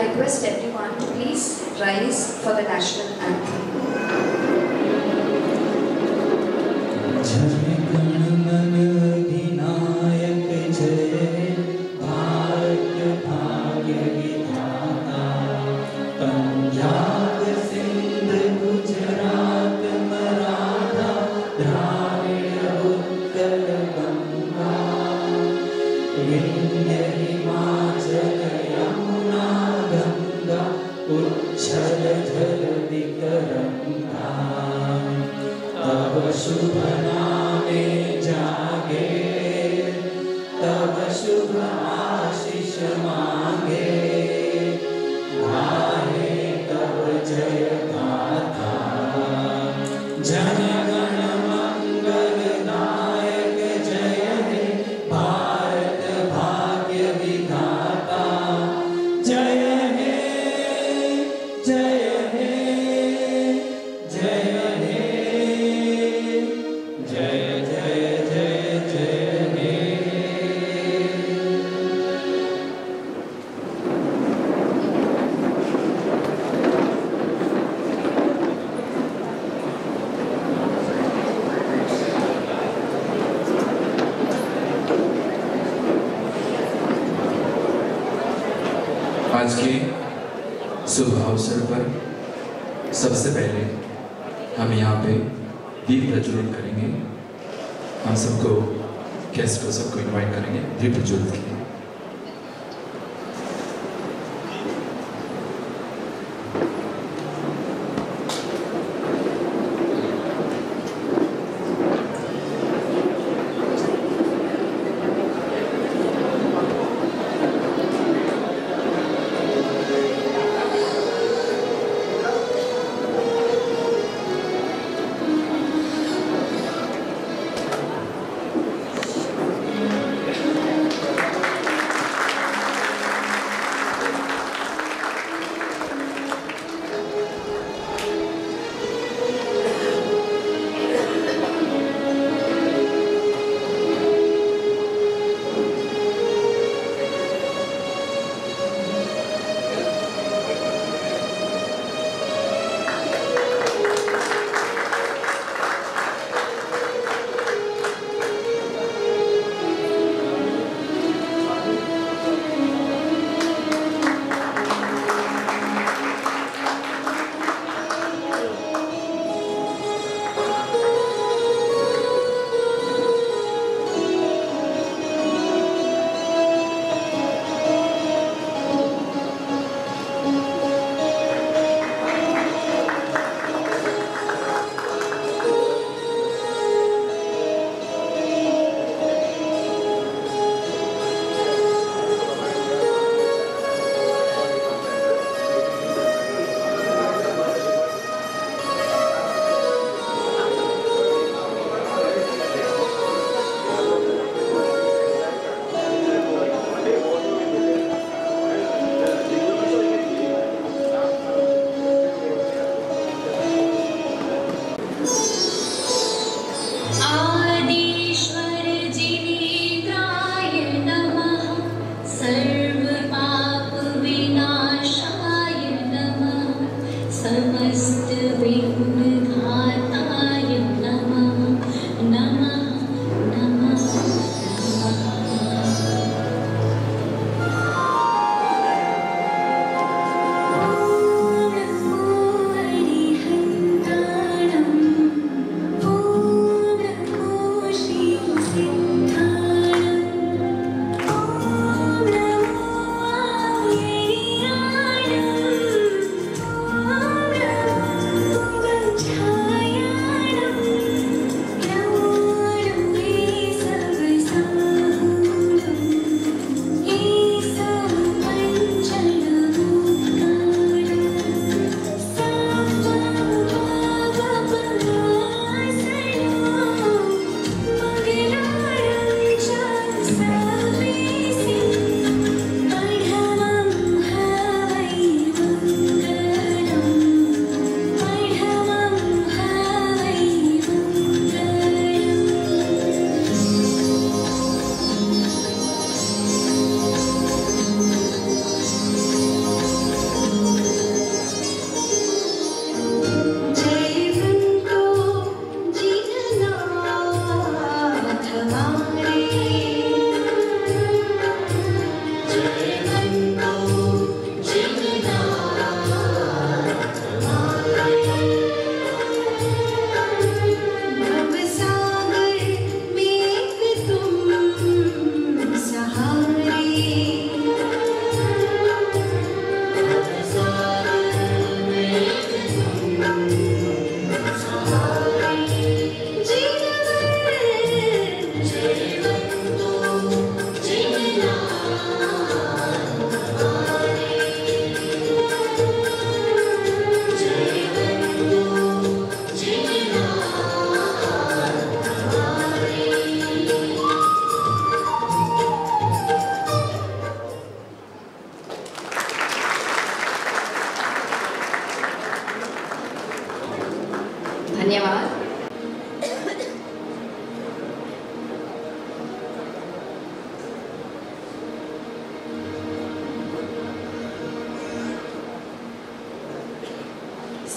I request everyone to please rise for the national anthem. शुभ नामे जागे, तब शुभ आशीष मांगे, गाए तब जय गाथा। जन गण मंगल दायक जय हे भारत भाग्य विधाता। जय हे जय हे जय हे जय जय जय जय हे। आज के शुभ अवसर पर सबसे पहले हम यहाँ पे दीप प्रज्वलित करेंगे। हम सबको गेस्ट को सबको इनवाइट करेंगे दीप प्रज्वलित के लिए।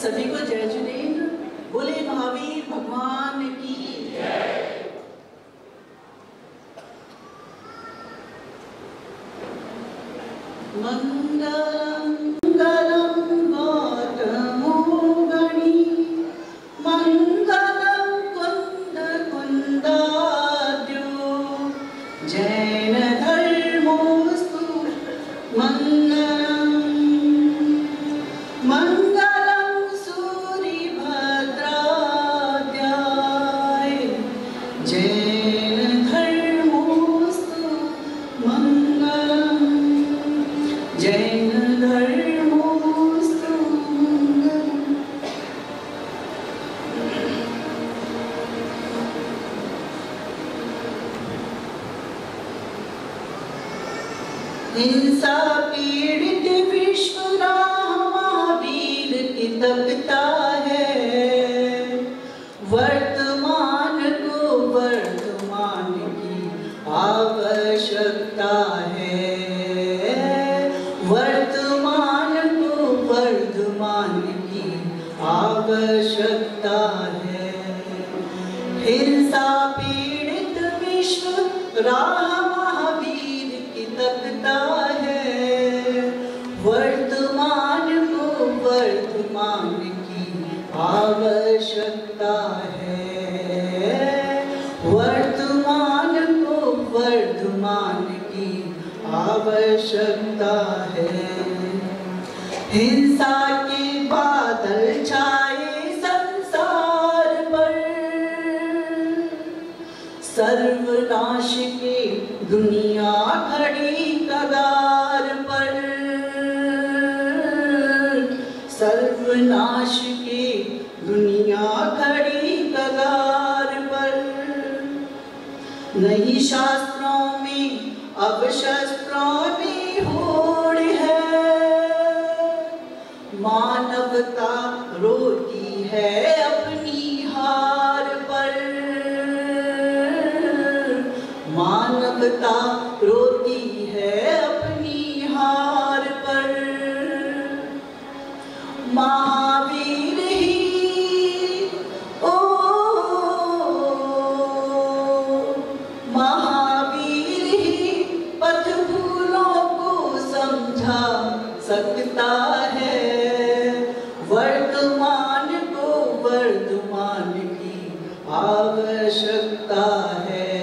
सभी को जय जिनेन्द्र। बोले महावीर भगवान की जय। मंगलम मंगलम गौतमो गणी मंगलम कुंद कुंदाद्यो जैन धर्मोस्तु मंगलम मंगलम सूर्य भद्राद्याय जैन धर्मोस्तु मंगलम जैन धर्मोस्तु मंगलम। हिंसा पीड़ित विश्व महावीर की तपता है, वर्तमान को वर्तमान की आवश्यकता है, वर्तमान को वर्तमान की आवश्यकता है। हिंसा पीड़ित विश्व राह महावीर की तपता है, वर्तमान को वर्तमान की आवश्यकता है, वर्तमान को वर्तमान की आवश्यकता है। हिंसा के बादल छाए संसार पर, सर्वनाश की दुनिया खड़ी कगार पर, सर्वनाश की दुनिया खड़ी कगार पर। नहीं शास्त्रों में अब शस्त्रों में होड़ है, मानवता रोती है अपनी हार पर, मानवता रोती है अपनी हार पर। महावीर ही ओ महावीर ही पथ भूलों को समझा सकता है, वर्तमान को वर्तमान की आवश्यकता है,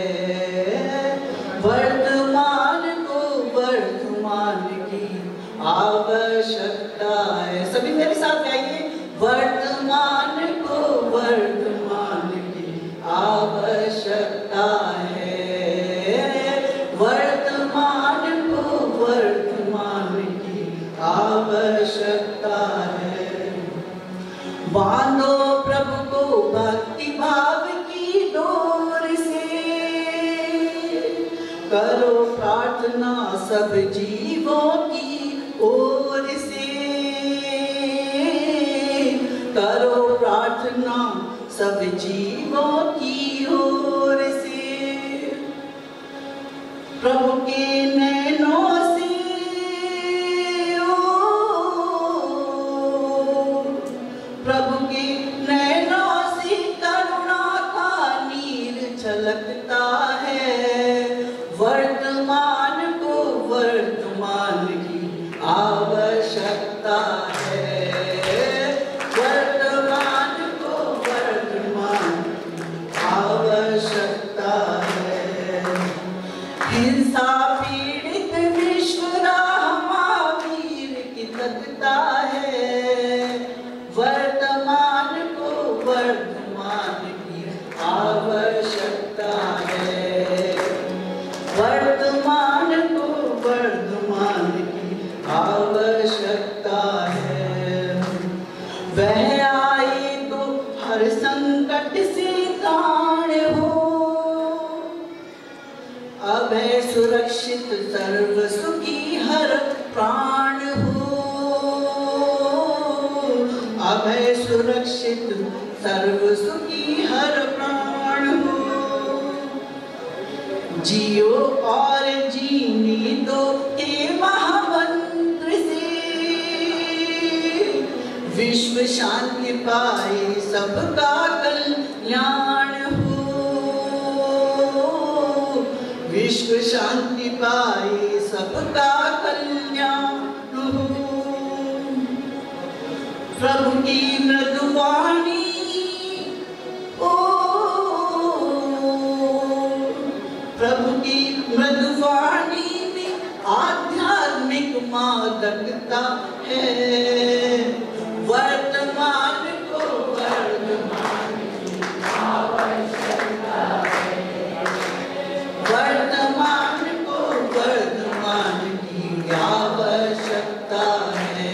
वर्तमान को वर्तमान की आवश्यकता है। सभी मेरे साथ गाइए, वर्तमान को वर्तमान की आवश्यकता है, वर्तमान को वर्तमान की आवश्यकता है। बांधो प्रभु को भक्ति भाव की डोर से, करो प्रार्थना सब जीवों की ओर से, करो प्रार्थना सब जीवों की ओर से। प्रभु के नैनों से प्रभु के नैनों से करुणा का नीर छलकता है, वर्तमान को वर्तमान की आवश्यकता है, वर्तमान को वर्तमान की आवश्यकता है। हिंसा पीड़ित विश्व राह महावीर की तकता है, वर्तमान को वर्तमान की आवश्यकता है, वर्तमान को वर्तमान की आवश्यकता है। वह आए तो हर संकट से त्राण हो, अभय सुरक्षित सर्व सुखी हर प्राण हो, अभय सुरक्षित सर्व सुखी हर प्राण हो। जियो और जीने दो के महामंत्र से, विश्व विश्व शांति पाए सबका कल्याण हो, विश्व शांति पाए सबका कल्याण हो। प्रभु की मृदुवाणी ओ, प्रभु की मृदुवाणी में आध्यात्मिक मादकता है। वर्तमान को वर्तमान की आवश्यकता है, वर्तमान को वर्तमान की आवश्यकता है,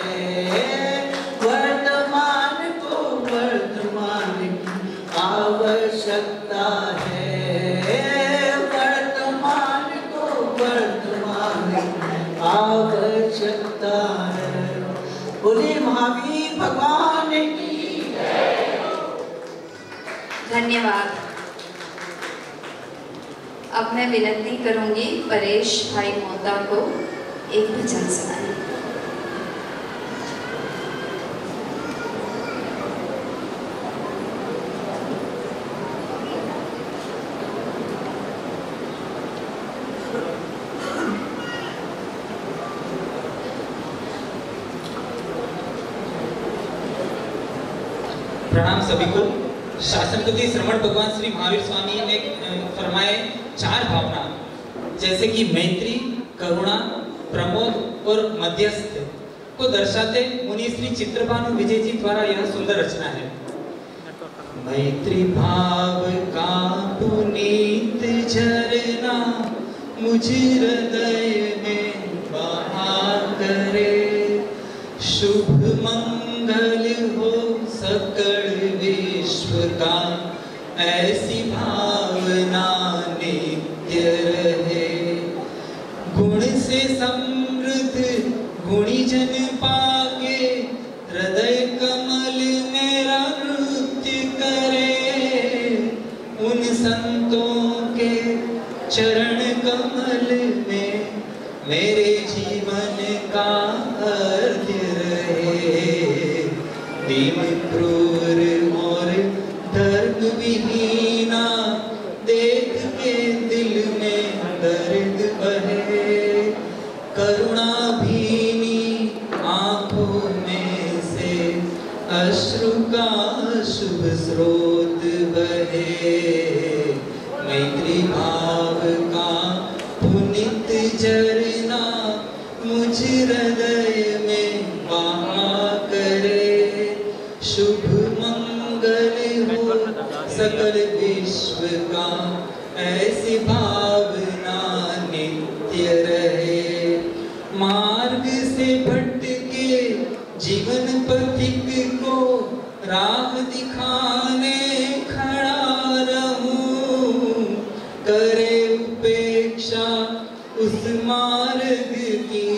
वर्तमान को वर्तमान की आवश्यकता है, वर्तमान को वर्तमान की आवश्यकता है। बोले महावीर भगवान की जय। धन्यवाद। अब मैं विनती करूंगी परेश भाई मोहता को एक भजन सुनाने। प्रणाम सभी को। शासनपति श्रमण भगवान श्री महावीर स्वामी ने फरमाए 4 भावना, जैसे कि मैत्री, करुणा, प्रमोद और मध्यस्थ को दर्शाते मुनि श्री चित्रभानु विजय जी द्वारा यह सुंदर रचना है। मैत्री भाव का पुनीत झरना मुझ हृदय में बहा करे, शुभ मंगल हो सकल विश्व का, ऐसी भावना नित्य रहे। गुण से समृद्ध गुणी जन पाके, हृदय कमल मेरा नृत्य करे। उन संतों के चरण कमल में मेरे जीवन का अर्थ रहे। दीन क्रूर और धर्म विहीना देख के दिल में दर्द बहे। करुणा भीनी आंखों में से अश्रु का शुभ स्रोत बहे। मैत्री भाव का पुनीत झरना मुझ हृदय में बहा करे। शुभ मंगल हो सकल विश्व का, ऐसी भावना नित्य रहे। मार्ग से भटके जीवन पथिक को राह दिखाने खड़ा रहूं। करे उपेक्षा उस मार्ग की,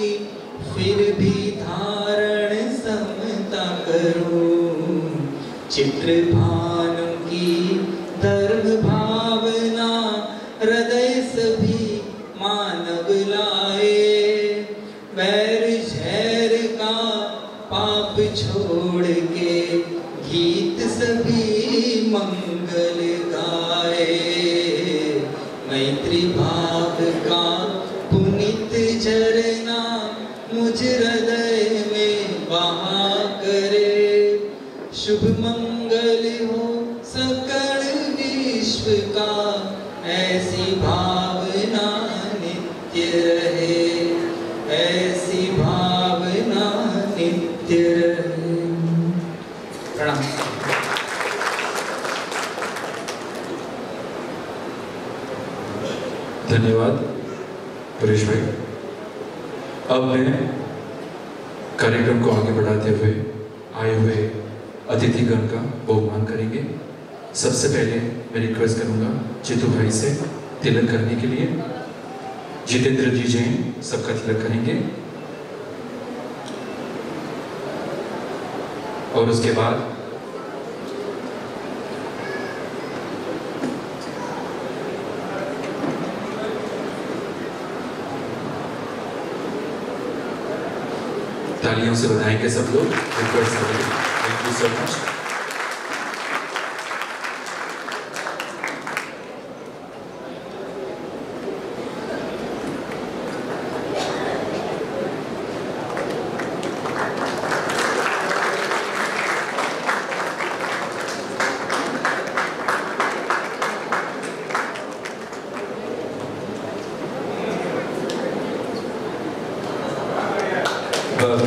फिर भी धारण समता करूं। चित्रभानु की धर्म भावना हृदय सभी मानव लाए। वैर झैर का पाप छोड़ के गीत सभी मंगल गाए। मैत्री भाव का पुनीत झरना मुझ हृदय में बहा करे। शुभ मंगल हो सकल विश्व का, ऐसी भावना नित्य रहे, ऐसी भावना नित्य रहे। प्रणाम। धन्यवाद परेश भाई। अब मैं कार्यक्रम को आगे बढ़ाते हुए आए हुए अतिथिगण का बहुमान करेंगे। सबसे पहले मैं रिक्वेस्ट करूंगा चितू भाई से तिलक करने के लिए। जितेंद्र जी जैन सबका तिलक करेंगे और उसके बाद तालियों से बधाएंगे सब लोग। रिक्वेस्ट करेंगे। Thank you so much.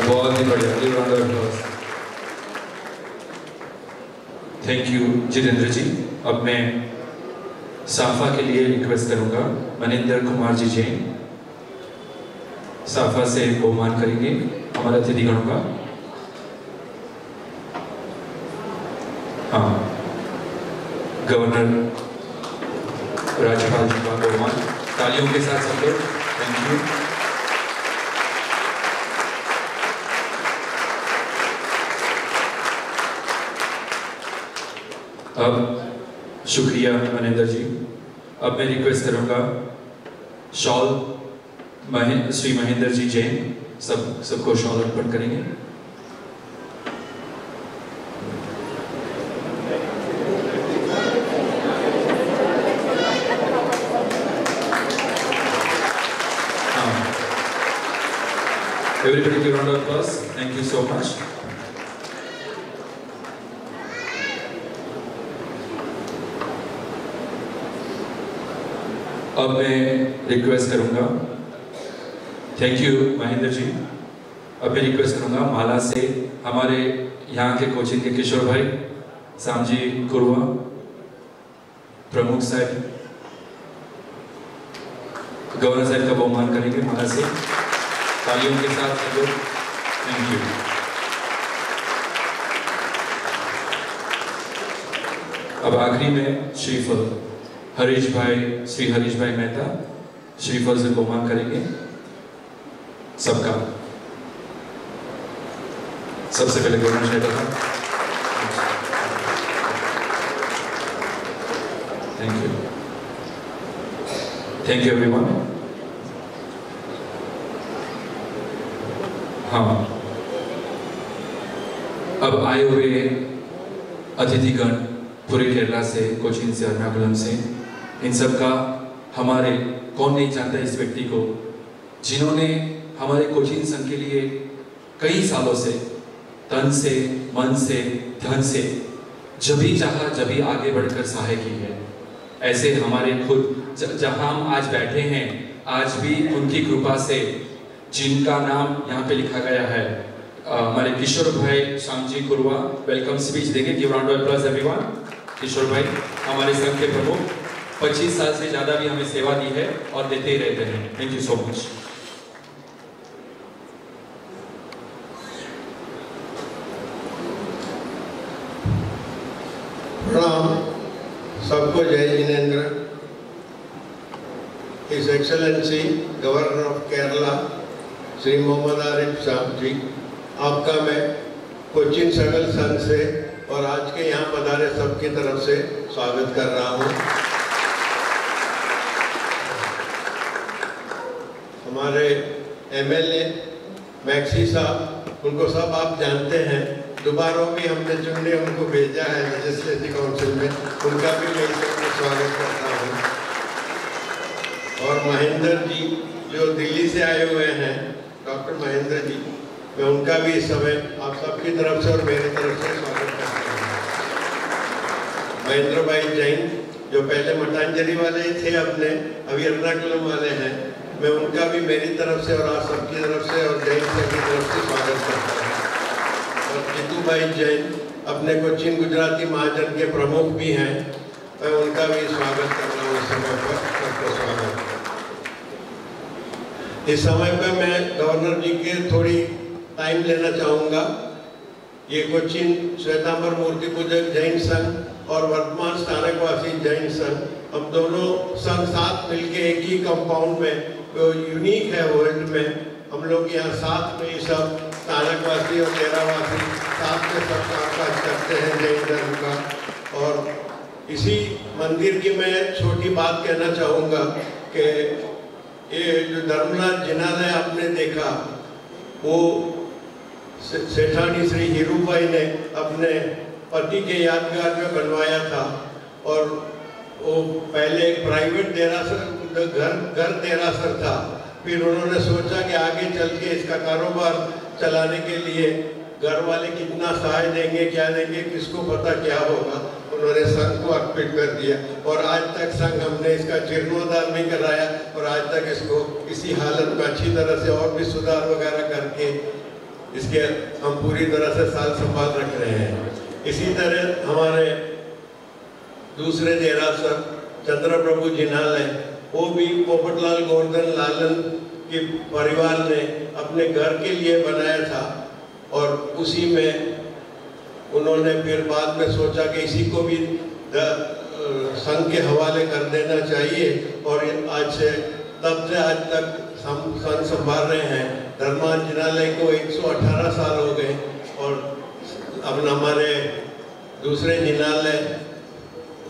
बहुत ही बढ़िया, give round of applause. Thank you Jitendra ji. अब मैं साफा के लिए रिक्वेस्ट करूंगा मनिंदर कुमार जी जैन साफा से बहुमान करेंगे हमारे अतिथिगणों का। हाँ, गवर्नर राज्यपाल जी का बहुमान तालियों के साथ सब लोग। Thank you. अब शुक्रिया मनिंदर जी। अब मैं रिक्वेस्ट करूंगा शॉल श्री महेंद्र जी जैन सबको शॉल अर्पण करेंगे। हाँ, everybody give round of applause. Thank you so much. अब मैं रिक्वेस्ट करूंगा, थैंक यू महेंद्र जी। अब मैं रिक्वेस्ट करूंगा माला से हमारे यहाँ के कोचिंग के किशोर भाई सामजी कुरवा प्रमुख साहब गवर्नर साहब का बहुमान करेंगे माला से तालियों के साथ सब लोग। Thank you. अब आखिरी में श्रीफल हरीश भाई श्री हरीश भाई मेहता श्रीफल से बहुमान करेंगे सबका। सबसे पहले गवर्नर साहब का thank you. Thank you everyone. हाँ, अब आए हुए अतिथिगण पूरे केरला से, कोचीन से, एर्नाकुलम से, इन सब का हमारे कौन नहीं जानता इस व्यक्ति को जिन्होंने हमारे कोचीन संघ के लिए कई सालों से तन से, मन से, धन से जब भी चाहा जब भी आगे बढ़कर सहाय की है। ऐसे हमारे खुद जहां हम आज बैठे हैं, आज भी उनकी कृपा से जिनका नाम यहाँ पे लिखा गया है, हमारे किशोर भाई श्यामजी कुरवा वेलकम स्पीच देंगे। Give round of applause everyone. Kishore भाई हमारे संघ के प्रमुख, 25 साल से ज्यादा भी हमें सेवा दी है और देते ही रहते हैं। Thank you so much. प्रणाम सबको, जय Jinendra. His excellency governor of Kerala Shri Mohammad Arif साहब जी, आपका मैं कोचीन सगल संघ से और आज के यहाँ पधारे सबकी तरफ से स्वागत कर रहा हूँ। हमारे एमएलए मैक्सी साहब, उनको सब आप जानते हैं, दोबारा भी हमने चुनने उनको भेजा है लेजिस्लेटिव काउंसिल में, उनका भी मैं सबको स्वागत करता हूँ। और महेंद्र जी जो दिल्ली से आए हुए हैं, डॉक्टर महेंद्र जी, मैं उनका भी इस समय आप सबकी तरफ से और मेरी तरफ से स्वागत करता हूँ। महेंद्र भाई जैन जो पहले मटांजलि वाले ही थे, अपने अभी एर्नाकुलम वाले हैं, मैं उनका भी मेरी तरफ से और आप सबकी तरफ से और जैन सर की तरफ से स्वागत करता हूँ। और जीतू भाई जैन अपने कोचीन गुजराती महाजन के प्रमुख भी हैं, मैं उनका भी स्वागत कर रहा हूँ इस समय पर। सबको स्वागत। इस समय पर मैं गवर्नर जी के थोड़ी टाइम लेना चाहूँगा। ये कोचीन श्वेतांबर मूर्ति पूजक जैन संघ और वर्तमान स्थानकवासी जैन संघ, हम दोनों संघ साथ मिलके एक ही कंपाउंड में, जो यूनिक है वर्ल्ड में, हम लोग यहाँ साथ में सब स्थानकवासी और डेरावासी साथ में सब कामकाज करते हैं जैन धर्म का। और इसी मंदिर की मैं छोटी बात कहना चाहूँगा कि ये जो धर्मनाथ जिनालय आपने देखा, वो सेठानी श्री हीरूबाई ने अपने पति के यादगार में बनवाया था। और वो पहले एक प्राइवेट देरासर घर देरासर था। फिर उन्होंने सोचा कि आगे चल के इसका कारोबार चलाने के लिए घर वाले कितना सहाय देंगे, क्या देंगे, किसको पता क्या होगा। उन्होंने संघ को अर्पित कर दिया और आज तक संघ हमने इसका जीर्णोद्धार भी कराया और आज तक इसको इसी हालत में अच्छी तरह से और भी सुधार वगैरह करके इसके हम पूरी तरह से साल संभाल रख रहे हैं। इसी तरह हमारे दूसरे देरासर चंद्र प्रभु जिनालय, वो भी पोपटलाल गोवर्धन लालन के परिवार ने अपने घर के लिए बनाया था और उसी में उन्होंने फिर बाद में सोचा कि इसी को भी संघ के हवाले कर देना चाहिए और आज से तब से आज तक हम संघ संभाल रहे हैं। धर्मान जिनालय को 118 साल हो गए और अब हमारे दूसरे जिनालय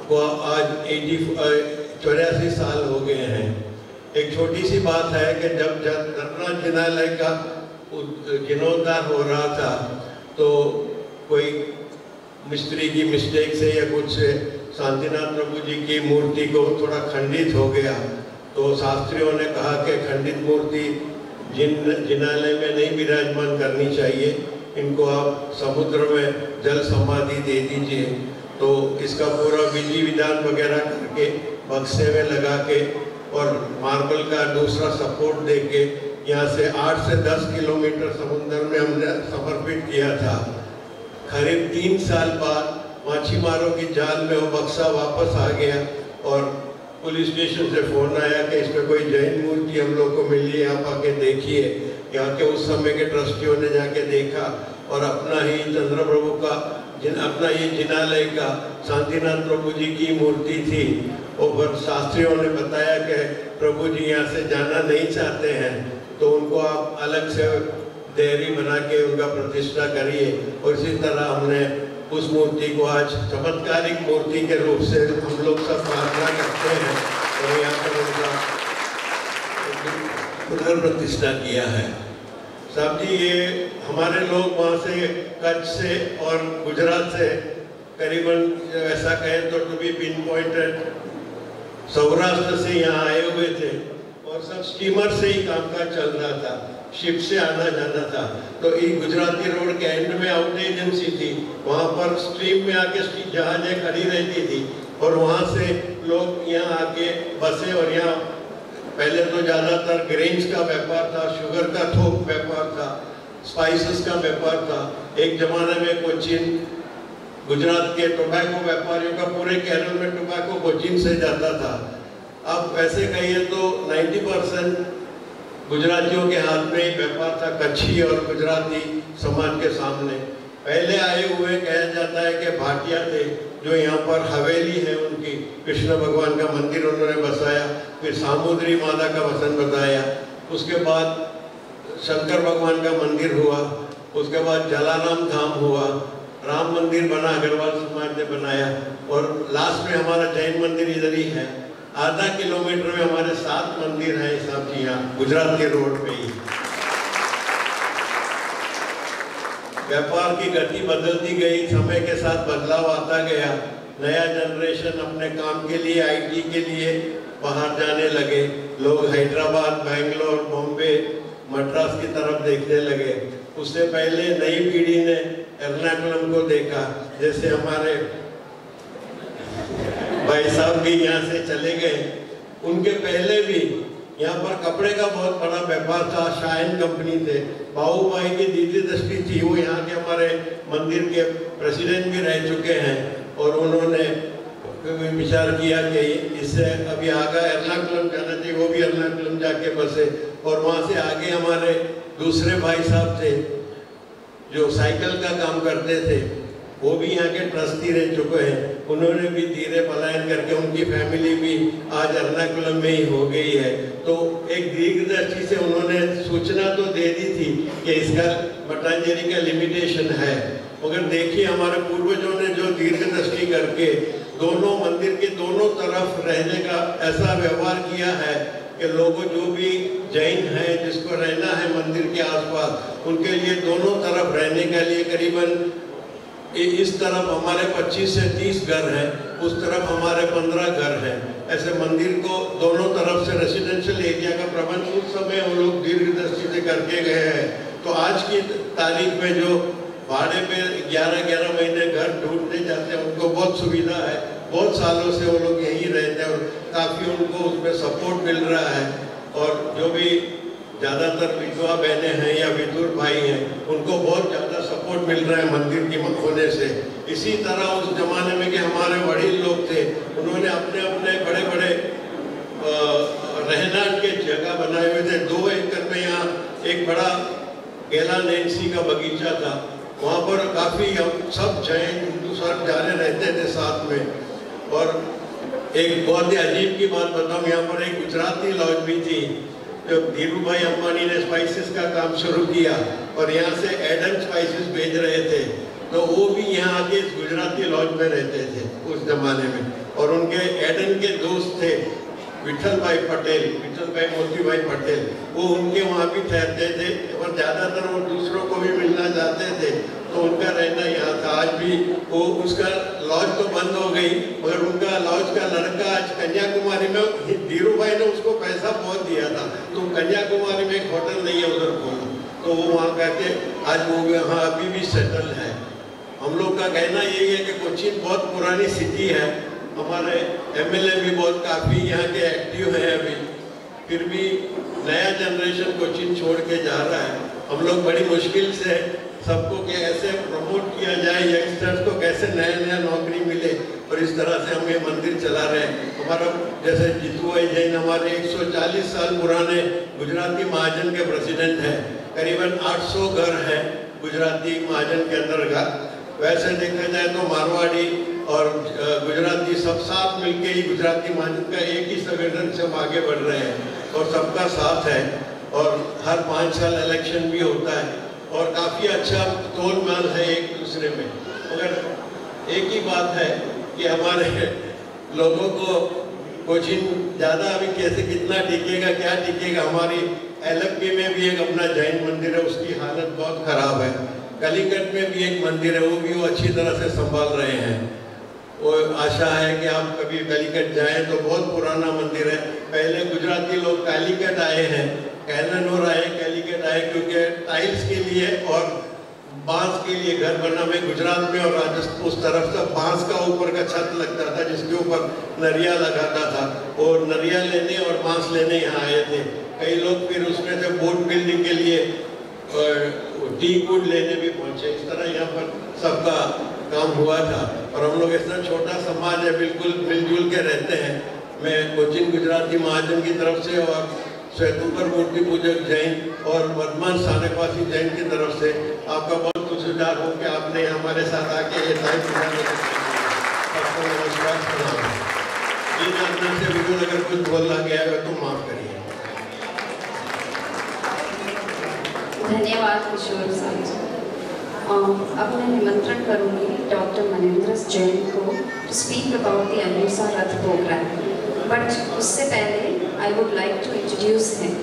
को आज 84 साल हो गए हैं। एक छोटी सी बात है कि जब धर्मान जिनालय का जीर्णोद्धार हो रहा था तो कोई मिस्त्री की मिस्टेक से या कुछ से शांतिनाथ प्रभु जी की मूर्ति को थोड़ा खंडित हो गया। तो शास्त्रियों ने कहा कि खंडित मूर्ति जिनालय में नहीं विराजमान करनी चाहिए, इनको आप समुद्र में जल समाधि दे दीजिए। तो इसका पूरा विधि विधान वगैरह करके बक्से में लगा के और मार्बल का दूसरा सपोर्ट दे के यहाँ से 8 से 10 किलोमीटर समुद्र में हमने समर्पित किया था। करीब 3 साल बाद मच्छीमारों की जाल में वो बक्सा वापस आ गया और पुलिस स्टेशन से फोन आया कि इसमें कोई जैन मूर्ति हम लोग को मिली है, आप आके देखिए। यहाँ के उस समय के ट्रस्टियों ने जाके देखा और अपना ही चंद्र प्रभु का अपना ये जिनालय का शांतिनाथ प्रभु जी की मूर्ति थी। और शास्त्रियों ने बताया कि प्रभु जी यहाँ से जाना नहीं चाहते हैं तो उनको आप अलग से देहरी बना के उनका प्रतिष्ठा करिए। और इसी तरह हमने उस मूर्ति को आज चमत्कारिक मूर्ति के रूप से हम लोग सब प्रार्थना करते हैं और यहाँ पर उनका पुनर्प्रतिष्ठा किया है। साहब जी, ये हमारे लोग वहाँ से कच्छ से और गुजरात से करीबन ऐसा कहें तो to be pinpointed Saurashtra से यहाँ आए हुए थे और सब स्टीमर से ही कामकाज चल रहा था, शिप से आना जाना था। तो ये गुजराती रोड के एंड में आउट एजेंसी थी, वहाँ पर स्ट्रीम में आके जहाजें खड़ी रहती थी और वहाँ से लोग यहाँ आके बसे और यहाँ पहले तो ज़्यादातर ग्रेन्स का व्यापार था, शुगर का थोक व्यापार था, स्पाइसेस का व्यापार था। एक ज़माने में कोचीन गुजरात के टोबैको व्यापारियों का पूरे केरल में टोबैको कोचीन से जाता था। अब वैसे कहिए तो 90% गुजरातियों के हाथ में ही व्यापार था, कच्छी और गुजराती समाज के सामने। पहले आए हुए कहा जाता है कि भाटिया थे जो यहाँ पर हवेली है उनकी, कृष्ण भगवान का मंदिर उन्होंने बसाया, फिर सामुद्री माता का वसन बताया, उसके बाद शंकर भगवान का मंदिर हुआ, उसके बाद जलाराम धाम हुआ, राम मंदिर बना, अग्रवाल समाज ने बनाया और लास्ट में हमारा जैन मंदिर इधर ही है। आधा किलोमीटर में हमारे 7 मंदिर हैं सब जी यहाँ गुजराती रोड पे ही। व्यापार की गति बदलती गई, समय के साथ बदलाव आता गया। नया जनरेशन अपने काम के लिए, आईटी के लिए बाहर जाने लगे। लोग हैदराबाद, बेंगलोर, बॉम्बे, मद्रास की तरफ देखने लगे। उससे पहले नई पीढ़ी ने एर्नाकुलम को देखा, जैसे हमारे भाई साहब भी यहाँ से चले गए। उनके पहले भी यहाँ पर कपड़े का बहुत बड़ा व्यापार था, शाइन कंपनी थे। बाबू भाई की दीदी दृष्टि थी, वो यहाँ के हमारे मंदिर के प्रेसिडेंट भी रह चुके हैं और उन्होंने विचार किया कि इससे अभी आगे एर्नाकुलम जाना चाहिए, वो भी एर्नाकुलम जाके बसे। और वहाँ से आगे हमारे दूसरे भाई साहब थे जो साइकिल का काम करते थे, वो भी यहाँ के ट्रस्टी रह चुके हैं। उन्होंने भी धीरे पलायन करके उनकी फैमिली भी आज एर्नाकुलम में ही हो गई है। तो एक दीर्घ दृष्टि से उन्होंने सूचना तो दे दी थी कि इसका मट्टानचेरी का लिमिटेशन है, मगर देखिए हमारे पूर्वजों ने जो दीर्घ दृष्टि करके दोनों मंदिर के दोनों तरफ रहने का ऐसा व्यवहार किया है कि लोगों जो भी जैन हैं, जो जिसको रहना है मंदिर के आसपास, उनके लिए दोनों तरफ रहने के लिए करीबन इस तरफ हमारे 25 से 30 घर हैं, उस तरफ हमारे 15 घर हैं। ऐसे मंदिर को दोनों तरफ से रेसिडेंशियल एरिया का प्रबंध उस समय वो लोग दीर्घ दृष्टि से करके गए हैं। तो आज की तारीख में जो भाड़े पे 11-11 महीने घर ढूंढने जाते हैं, उनको बहुत सुविधा है। बहुत सालों से वो लोग यहीं रहते हैं और काफ़ी उनको उसमें सपोर्ट मिल रहा है। और जो भी ज़्यादातर विधवा बहनें हैं या विधुर भाई हैं, उनको बहुत ज़्यादा सपोर्ट मिल रहा है मंदिर की होने से। इसी तरह उस जमाने में कि हमारे वडील लोग थे, उन्होंने अपने अपने बड़े बड़े रहना के जगह बनाए हुए थे। 2 एकड़ में यहाँ एक बड़ा गेला नैन्सी का बगीचा था, वहाँ पर काफ़ी हम सब जैन हिंदू सब जाने रहते थे साथ में। और एक बहुत ही अजीब की बात बताऊँ, यहाँ पर एक गुजराती लॉज भी थी। जब धीरू भाई अंबानी ने स्पाइसेस का काम शुरू किया और यहाँ से एडन स्पाइसेस भेज रहे थे, तो वो भी यहाँ आके गुजराती लॉज में रहते थे उस जमाने में। और उनके एडन के दोस्त थे विठल भाई पटेल, विठल भाई मोती भाई पटेल, वो उनके वहाँ भी ठहरते थे और ज़्यादातर वो दूसरों को भी मिलना चाहते थे, तो उनका रहना यहाँ था। आज भी वो उसका लॉज तो बंद हो गई, मगर उनका लॉज का लड़का आज कन्याकुमारी में, धीरू भाई ने उसको पैसा बहुत दिया था, तो कन्याकुमारी में एक होटल नहीं है उधर खोला, तो वो वहाँ करके आज वो वहाँ अभी भी सेटल है। हम लोग का कहना यही है कि कोचीन बहुत पुरानी सिटी है, हमारे एमएलए भी बहुत काफ़ी यहाँ के एक्टिव हैं अभी, फिर भी नया जनरेशन कोचीन छोड़ के जा रहा है। हम लोग बड़ी मुश्किल से सबको कैसे प्रमोट किया जाए, यंगस्टर्स को कैसे नया नया नौकरी मिले, और इस तरह से हम ये मंदिर चला रहे हैं। हमारा जैसे जीतू भाई जैन हमारे 140 साल पुराने गुजराती महाजन के प्रेसिडेंट हैं, करीबन 800 घर हैं गुजराती महाजन के अंतर्गत। वैसे देखा जाए तो मारवाड़ी और गुजराती सब साथ मिलके ही गुजराती महाजन का एक ही संगठन से हम आगे बढ़ रहे हैं और सबका साथ है। और हर 5 साल इलेक्शन भी होता है और काफ़ी अच्छा तोलमेल है एक दूसरे में। मगर एक ही बात है कि हमारे लोगों को कोचिन ज़्यादा अभी कैसे कितना टिकेगा क्या टिकेगा। हमारी एलएफपी में भी एक अपना जैन मंदिर है, उसकी हालत बहुत ख़राब है। कलिकट में भी एक मंदिर है, वो भी वो अच्छी तरह से संभाल रहे हैं। वो आशा है कि आप कभी कलिकट जाएं तो बहुत पुराना मंदिर है। पहले गुजराती लोग कालीकट आए हैं, कैननोर आए, कैलीकट आए, क्योंकि टाइल्स के लिए और बांस के लिए घर बना। में गुजरात में और राजस्थान उस तरफ से बांस का ऊपर का छत लगता था जिसके ऊपर नरिया लगाता था, और नरिया लेने और बांस लेने यहाँ आए थे। कई लोग फिर उसमें से बोट बिल्डिंग के लिए टी वुड लेने भी पहुँचे। इस तरह यहाँ पर सबका काम हुआ था और हम लोग इतना छोटा समाज है, बिल्कुल मिलजुल के रहते हैं। मैं कोचिन गुजराती महाजन की तरफ से और श्वेतंबर मूर्ति पूजक जैन और वर्धमान स्थानकवासी जैन की तरफ से आपका बहुत कुछ सुझाव हो कि आपने हमारे साथ आके ये टाइम सबको नमस्कार सुना। ये जानने से बिल्कुल अगर कुछ बोलना गया है तो माफ़ करिए। धन्यवाद किशोर साहब जी। अब मैं निमंत्रण करूंगी डॉक्टर मनेंद्र जैन को टू स्पीक अबाउट द अहिंसा रथ प्रोग्राम, बट उससे पहले I would like to introduce him.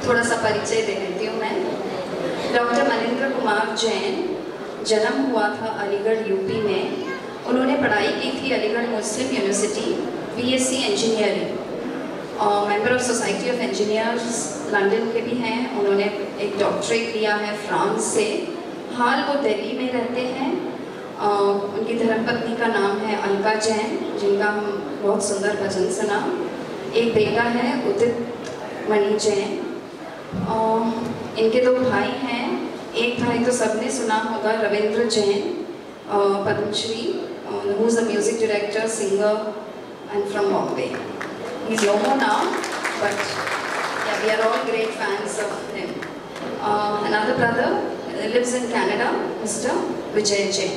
थोड़ा सा परिचय दे देती हूँ मैं। डॉक्टर मनेंद्र कुमार जैन, जन्म हुआ था अलीगढ़ यूपी में। उन्होंने पढ़ाई की थी अलीगढ़ मुस्लिम यूनिवर्सिटी, बीएससी इंजीनियरिंग, और member of society of engineers London के भी हैं। उन्होंने एक डॉक्टरेट लिया है फ्रांस से। हाल वो दिल्ली में रहते हैं। उनकी धर्मपत्नी का नाम है अलका जैन, जिनका हम बहुत सुंदर भजन सुना। एक बेटा है उदित मणि जैन। इनके 2 भाई हैं। एक भाई तो सबने सुना होगा, Ravindra Jain, Padmashri, who is a music director, singer and from Bombay. He's no more now, but yeah, we are all great fans of him. Another brother lives in Canada, Mr. Vijay Jain.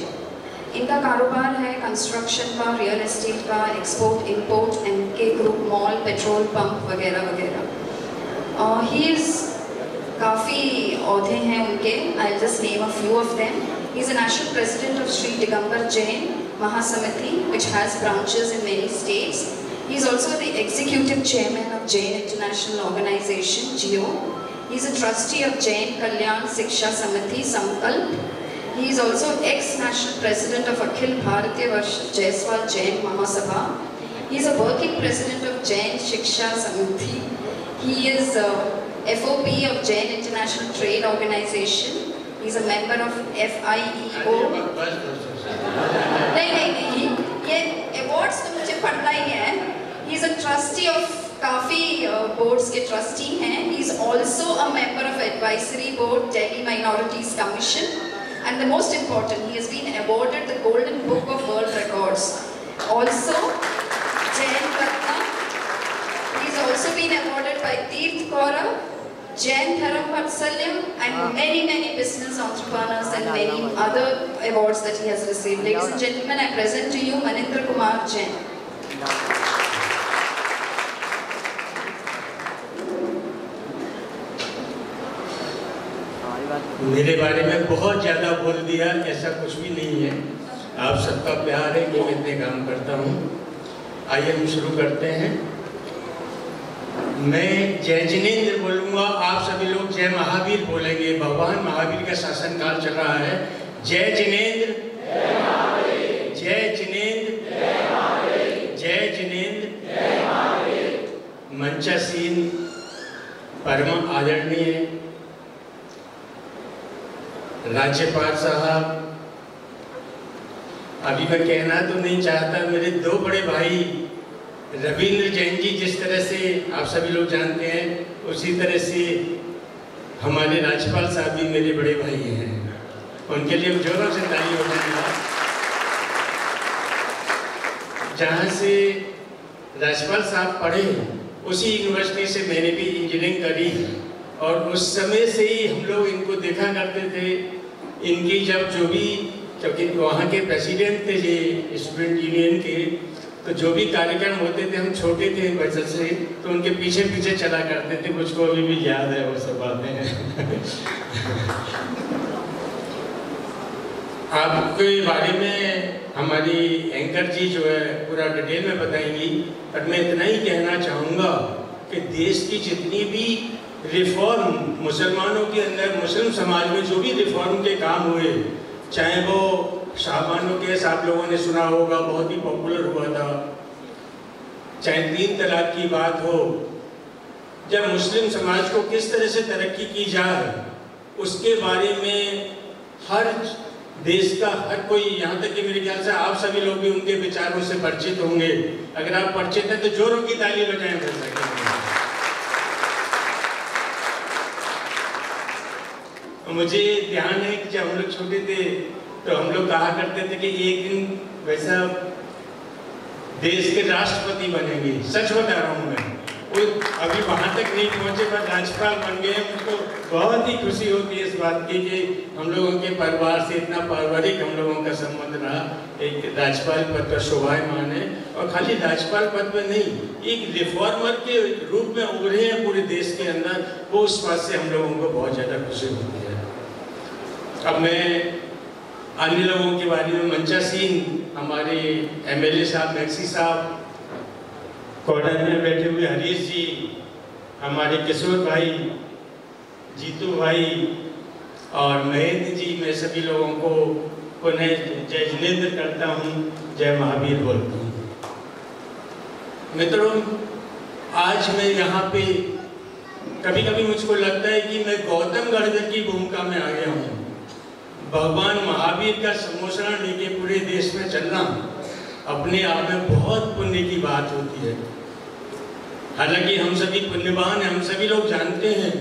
इनका कारोबार है कंस्ट्रक्शन का, रियल एस्टेट का, export import, NK group mall, petrol pump वगैरह वगैरह। He is काफ़ी औहदे हैं उनके। I just name a few of them. He is a national president of Shri Digambar Jain Mahasamiti, which has branches in many states. He is also the executive chairman of Jain International Organization, GIO. He is a trustee of Jain Kalyan Siksha Samiti, Sankalp. He is also ex-national president of Akhil Bharatiya Varsh Jaiswal Jain Mahasabha. He is a working president of Jain Shiksha Samiti. He is FOP of Jain International Trade Organization. He is a member of FIEO. नहीं, ये awards तो मुझे पढ़ना ही है. He is a trustee of काफी boards के trustee हैं. He is also a member of advisory board Delhi Minorities Commission. And the most important, he has been awarded the Golden Book of World Records. Also, Jain Ratna. He's also been awarded by Tirth Kaurav, Jain Dharam Vatsalyam, and many business entrepreneurs and many other awards that he has received. Ladies and gentlemen, I present to you Manindra Kumar Jain. मेरे बारे में बहुत ज़्यादा बोल दिया, ऐसा कुछ भी नहीं है। आप सबका प्यार है कि मैं इतने काम करता हूँ। आइए हम शुरू करते हैं। मैं जय जिनेंद्र बोलूँगा, आप सभी लोग जय महावीर बोलेंगे। भगवान महावीर का शासन काल चल रहा है। जय जिनेंद्र, जय जिनेंद्र, जय जिनेंद्र। मंचासीन परम आदरणीय राज्यपाल साहब, अभी मैं कहना तो नहीं चाहता, मेरे दो बड़े भाई रविंद्र जैन जी जिस तरह से आप सभी लोग जानते हैं, उसी तरह से हमारे राज्यपाल साहब भी मेरे बड़े भाई हैं। उनके लिए जोरों से ताली हो जाएगा। जहाँ से राज्यपाल साहब पढ़े उसी यूनिवर्सिटी से मैंने भी इंजीनियरिंग करी, और उस समय से ही हम लोग इनको देखा करते थे। इनकी जब जो भी, क्योंकि वहाँ के प्रेसिडेंट थे ये स्टूडेंट यूनियन के, तो जो भी कार्यक्रम होते थे, हम छोटे थे बच्चे से, तो उनके पीछे पीछे चला करते थे। मुझको अभी भी याद है वो सब बातें। आपके बारे में हमारी एंकर जी जो है पूरा डिटेल में बताएंगी, पर मैं इतना ही कहना चाहूँगा कि देश की जितनी भी रिफॉर्म मुसलमानों के अंदर, मुस्लिम समाज में जो भी रिफॉर्म के काम हुए, चाहे वो शाहबानो केस आप लोगों ने सुना होगा, बहुत ही पॉपुलर हुआ था, चाहे 3 तलाक की बात हो, जब मुस्लिम समाज को किस तरह से तरक्की की जाए उसके बारे में हर देश का हर कोई, यहाँ तक कि मेरे ख्याल से आप सभी लोग भी उनके विचारों से परिचित होंगे। अगर आप परिचित हैं तो जोरों की ताली बजाएं कर सकें। मुझे ध्यान है कि जब हम लोग छोटे थे तो हम लोग कहा करते थे कि एक दिन वैसा देश के राष्ट्रपति बनेंगे। सच बता रहा हूँ मैं, वो अभी वहाँ तक नहीं पहुँचे पर राज्यपाल बन गए। मुझको बहुत ही खुशी होती है इस बात की कि हम लोगों के परिवार से इतना पारिवारिक हम लोगों का संबंध रहा। एक राज्यपाल पद पर शोभायमान है, और खाली राज्यपाल पद पर नहीं, एक रिफॉर्मर के रूप में उभरे हैं पूरे देश के अंदर। वो उस बात से हम लोगों को बहुत ज़्यादा खुशी होती है। अब मैं अन्य लोगों के बारे में, मंचासीन हमारे MLA साहब, मैक्सी साहब, कॉर्नर में बैठे हुए हरीश जी, हमारे किशोर भाई, जीतू भाई और महेंद्र जी, मैं सभी लोगों को पुनः जय जिनेंद्र करता हूँ, जय महावीर बोलता हूँ। मित्रों, आज मैं यहाँ पे कभी कभी मुझको लगता है कि मैं गौतम गढ़धर की भूमिका में आ गया हूँ। भगवान महावीर का सम्मोषण लेके पूरे देश में चलना अपने आप में बहुत पुण्य की बात होती है। हालांकि हम सभी पुण्यवान हैं, हम सभी लोग जानते हैं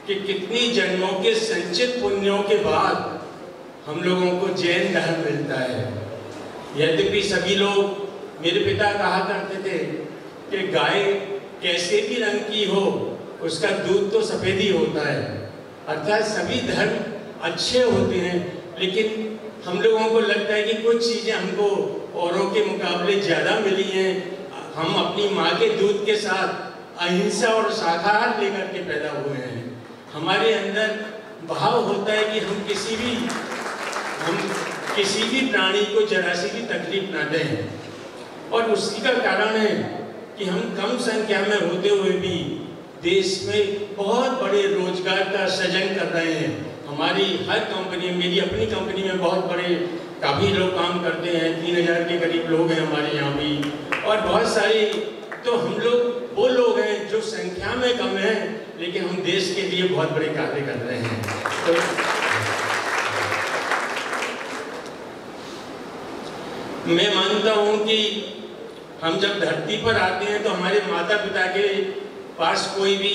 कि कितनी जन्मों के संचित पुण्यों के बाद हम लोगों को जैन धर्म मिलता है। यद्यपि सभी लोग, मेरे पिता कहा करते थे कि गाय कैसे भी रंग की हो उसका दूध तो सफेद ही होता है। अर्थात सभी धर्म अच्छे होते हैं, लेकिन हम लोगों को लगता है कि कुछ चीज़ें हमको औरों के मुकाबले ज़्यादा मिली हैं। हम अपनी माँ के दूध के साथ अहिंसा और शाकाहार लेकर के पैदा हुए हैं। हमारे अंदर भाव होता है कि हम किसी भी प्राणी को जरा सी भी तकलीफ ना दें, और उसी का कारण है कि हम कम संख्या में होते हुए भी देश में बहुत बड़े रोजगार का सृजन कर रहे हैं। हमारी हर कंपनी, मेरी अपनी कंपनी में बहुत बड़े काफ़ी लोग काम करते हैं, 3000 के करीब लोग हैं हमारे यहाँ भी, और बहुत सारे, तो हम लोग वो लोग हैं जो संख्या में कम हैं लेकिन हम देश के लिए बहुत बड़े कार्य कर रहे हैं। तो मैं मानता हूँ कि हम जब धरती पर आते हैं तो हमारे माता पिता के पास कोई भी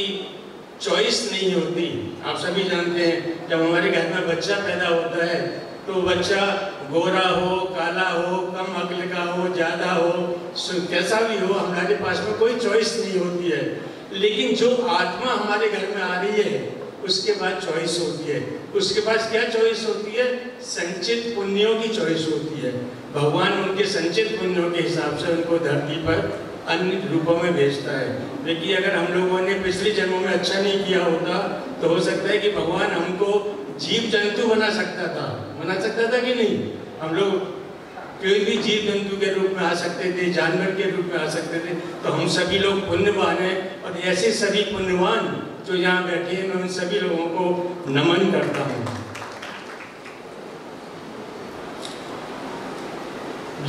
चॉइस नहीं होती। आप सभी जानते हैं जब हमारे घर में बच्चा पैदा होता है तो बच्चा गोरा हो, काला हो, कम अक्ल का हो, ज़्यादा हो, कैसा भी हो, हमारे पास में कोई चॉइस नहीं होती है। लेकिन जो आत्मा हमारे घर में आ रही है उसके बाद चॉइस होती है। उसके पास क्या चॉइस होती है? संचित पुण्यों की चॉइस होती है। भगवान उनके संचित पुण्यों के हिसाब से उनको धरती पर अन्य रूपों में भेजता है। लेकिन अगर हम लोगों ने पिछले जन्मों में अच्छा नहीं किया होता तो हो सकता है कि भगवान हमको जीव जंतु बना सकता था कि नहीं? हम लोग कोई भी जीव जंतु के रूप में आ सकते थे, जानवर के रूप में आ सकते थे। तो हम सभी लोग पुण्यवान हैं और ऐसे सभी पुण्यवान जो यहाँ बैठे हैं, मैं उन सभी लोगों को नमन करता हूँ।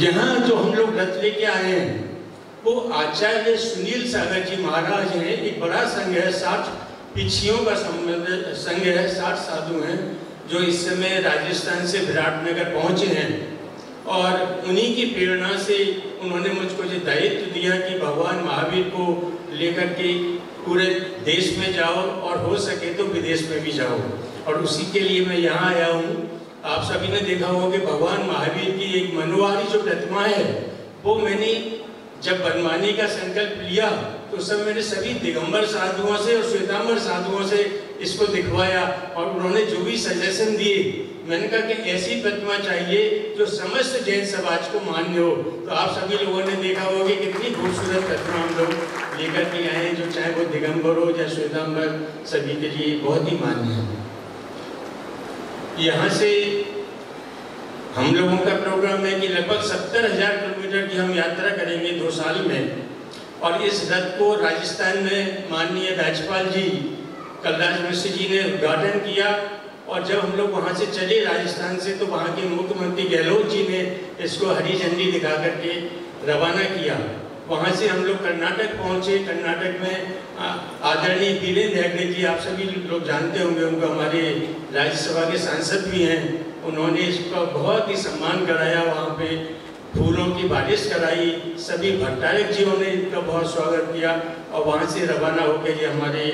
यहाँ जो हम लोग रथ लेके आए हैं वो आचार्य सुनील सागर जी महाराज हैं। एक बड़ा संघ है, 60 पिछियों का संघ है, 60 साधु हैं जो इस समय राजस्थान से विराटनगर पहुँचे हैं। और उन्हीं की प्रेरणा से उन्होंने मुझको ये दायित्व दिया कि भगवान महावीर को लेकर के पूरे देश में जाओ और हो सके तो विदेश में भी जाओ। और उसी के लिए मैं यहाँ आया हूँ। आप सभी ने देखा होगा कि भगवान महावीर की एक मनोहारी जो प्रतिमा है वो मैंने जब बनवाने का संकल्प लिया तो उस समय मैंने सभी दिगंबर साधुओं से और श्वेतांबर साधुओं से इसको दिखवाया और उन्होंने जो भी सजेशन दिए, मैंने कहा कि ऐसी प्रतिमा चाहिए जो समस्त जैन समाज को मान्य हो। तो आप सभी लोगों ने देखा होगा कि कितनी खूबसूरत प्रतिमा हम लोग लेकर के आए हैं, जो चाहे वो दिगंबर हो या श्वेतांबर, सभी के लिए बहुत ही मान्य है। यहाँ से हम लोगों का प्रोग्राम है कि लगभग 70,000 किलोमीटर की हम यात्रा करेंगे 2 साल में। और इस रथ को राजस्थान में माननीय राज्यपाल जी कलराज मिश्र जी ने उद्घाटन किया। और जब हम लोग वहाँ से चले राजस्थान से तो वहाँ के मुख्यमंत्री गहलोत जी ने इसको हरी झंडी दिखा करके रवाना किया। वहाँ से हम लोग कर्नाटक पहुँचे। कर्नाटक में आदरणीय वीरेंद्र हेगड़े जी, आप सभी लोग जानते होंगे, उनको हमारे राज्यसभा के सांसद भी हैं। उन्होंने इसका बहुत ही सम्मान कराया, वहाँ पे फूलों की बारिश कराई। सभी भट्टारक जीओं ने इनका बहुत स्वागत किया और वहाँ से रवाना होकर ये हमारे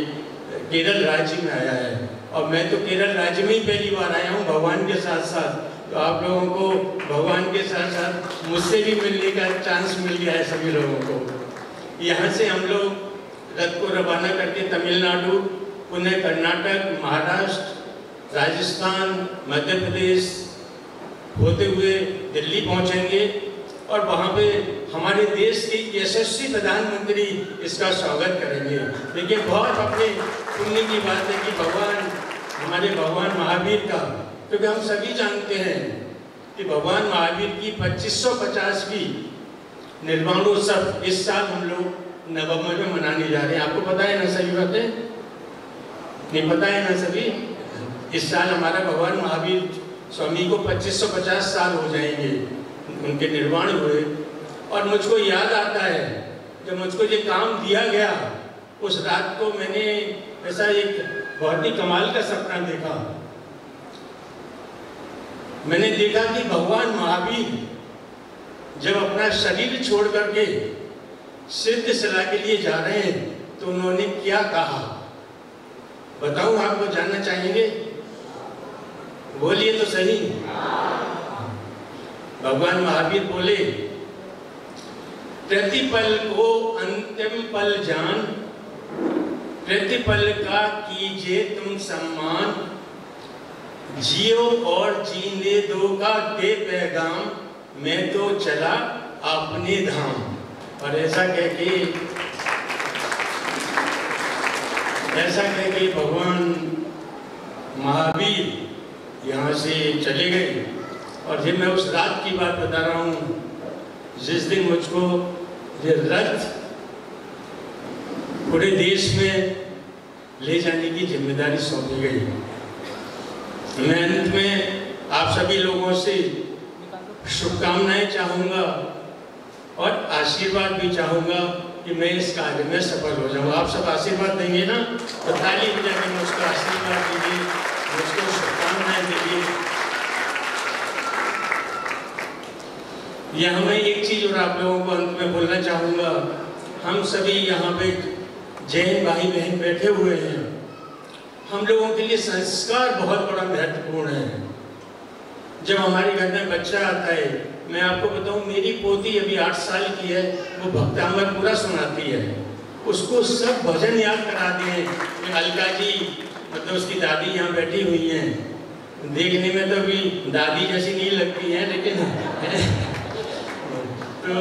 केरल राज्य में आया है। और मैं तो केरल राज्य में ही पहली बार आया हूँ भगवान के साथ साथ। तो आप लोगों को भगवान के साथ साथ मुझसे भी मिलने का चांस मिल गया है सभी लोगों को। यहाँ से हम लोग रथ को रवाना करके तमिलनाडु, पुनः कर्नाटक, महाराष्ट्र, राजस्थान, मध्य प्रदेश होते हुए दिल्ली पहुँचेंगे। और वहाँ पे हमारे देश के यशस्वी प्रधानमंत्री इसका स्वागत करेंगे। देखिए, बहुत अपने पुण्य की बात है कि हमारे भगवान महावीर का, क्योंकि हम सभी जानते हैं कि भगवान महावीर की 2550वीं निर्वाणोत्सव इस साल हम लोग नवंबर में मनाने जा रहे हैं। आपको पता है ना सभी बातें? नहीं पता है ना सभी? इस साल हमारा भगवान महावीर स्वामी को 2550 साल हो जाएंगे उनके निर्वाण हुए। और मुझको याद आता है जब मुझको ये काम दिया गया, उस रात को मैंने ऐसा एक बहुत ही कमाल का सपना देखा। मैंने देखा कि भगवान महावीर जब अपना शरीर छोड़ करके सिद्धशिला के लिए जा रहे हैं तो उन्होंने क्या कहा, बताऊं? आपको जानना चाहेंगे? बोलिए तो सही। भगवान महावीर बोले, प्रतिपल को अंतिम पल जान, प्रतिपल का कीजिए तुम सम्मान, जियो और जीने दो का दे पैगाम, मैं तो चला अपने धाम। और ऐसा कह के भगवान महावीर यहाँ से चले गए। और ये मैं उस रात की बात बता रहा हूँ जिस दिन मुझको ये रथ पूरे देश में ले जाने की जिम्मेदारी सौंपी गई। मैं अंत में आप सभी लोगों से शुभकामनाएं चाहूँगा और आशीर्वाद भी चाहूँगा कि मैं इस कार्य में सफल हो जाऊँ। आप सब आशीर्वाद देंगे ना, तो ताली बजा के मुझको आशीर्वाद दीजिए, मुझको शुभकामनाएं दीजिए। यहाँ मैं एक चीज़ और आप लोगों को अंत में बोलना चाहूँगा। हम सभी यहाँ पे जैन भाई बहन बैठे हुए हैं। हम लोगों के लिए संस्कार बहुत बड़ा महत्वपूर्ण है। जब हमारे घर में बच्चा आता है, मैं आपको बताऊं, मेरी पोती अभी 8 साल की है, वो भक्तामृत पूरा सुनाती है। उसको सब भजन याद कराते हैं कि अलका जी, मतलब उसकी दादी यहाँ बैठी हुई हैं। देखने में तो अभी दादी जैसी नहीं लगती हैं, लेकिन तो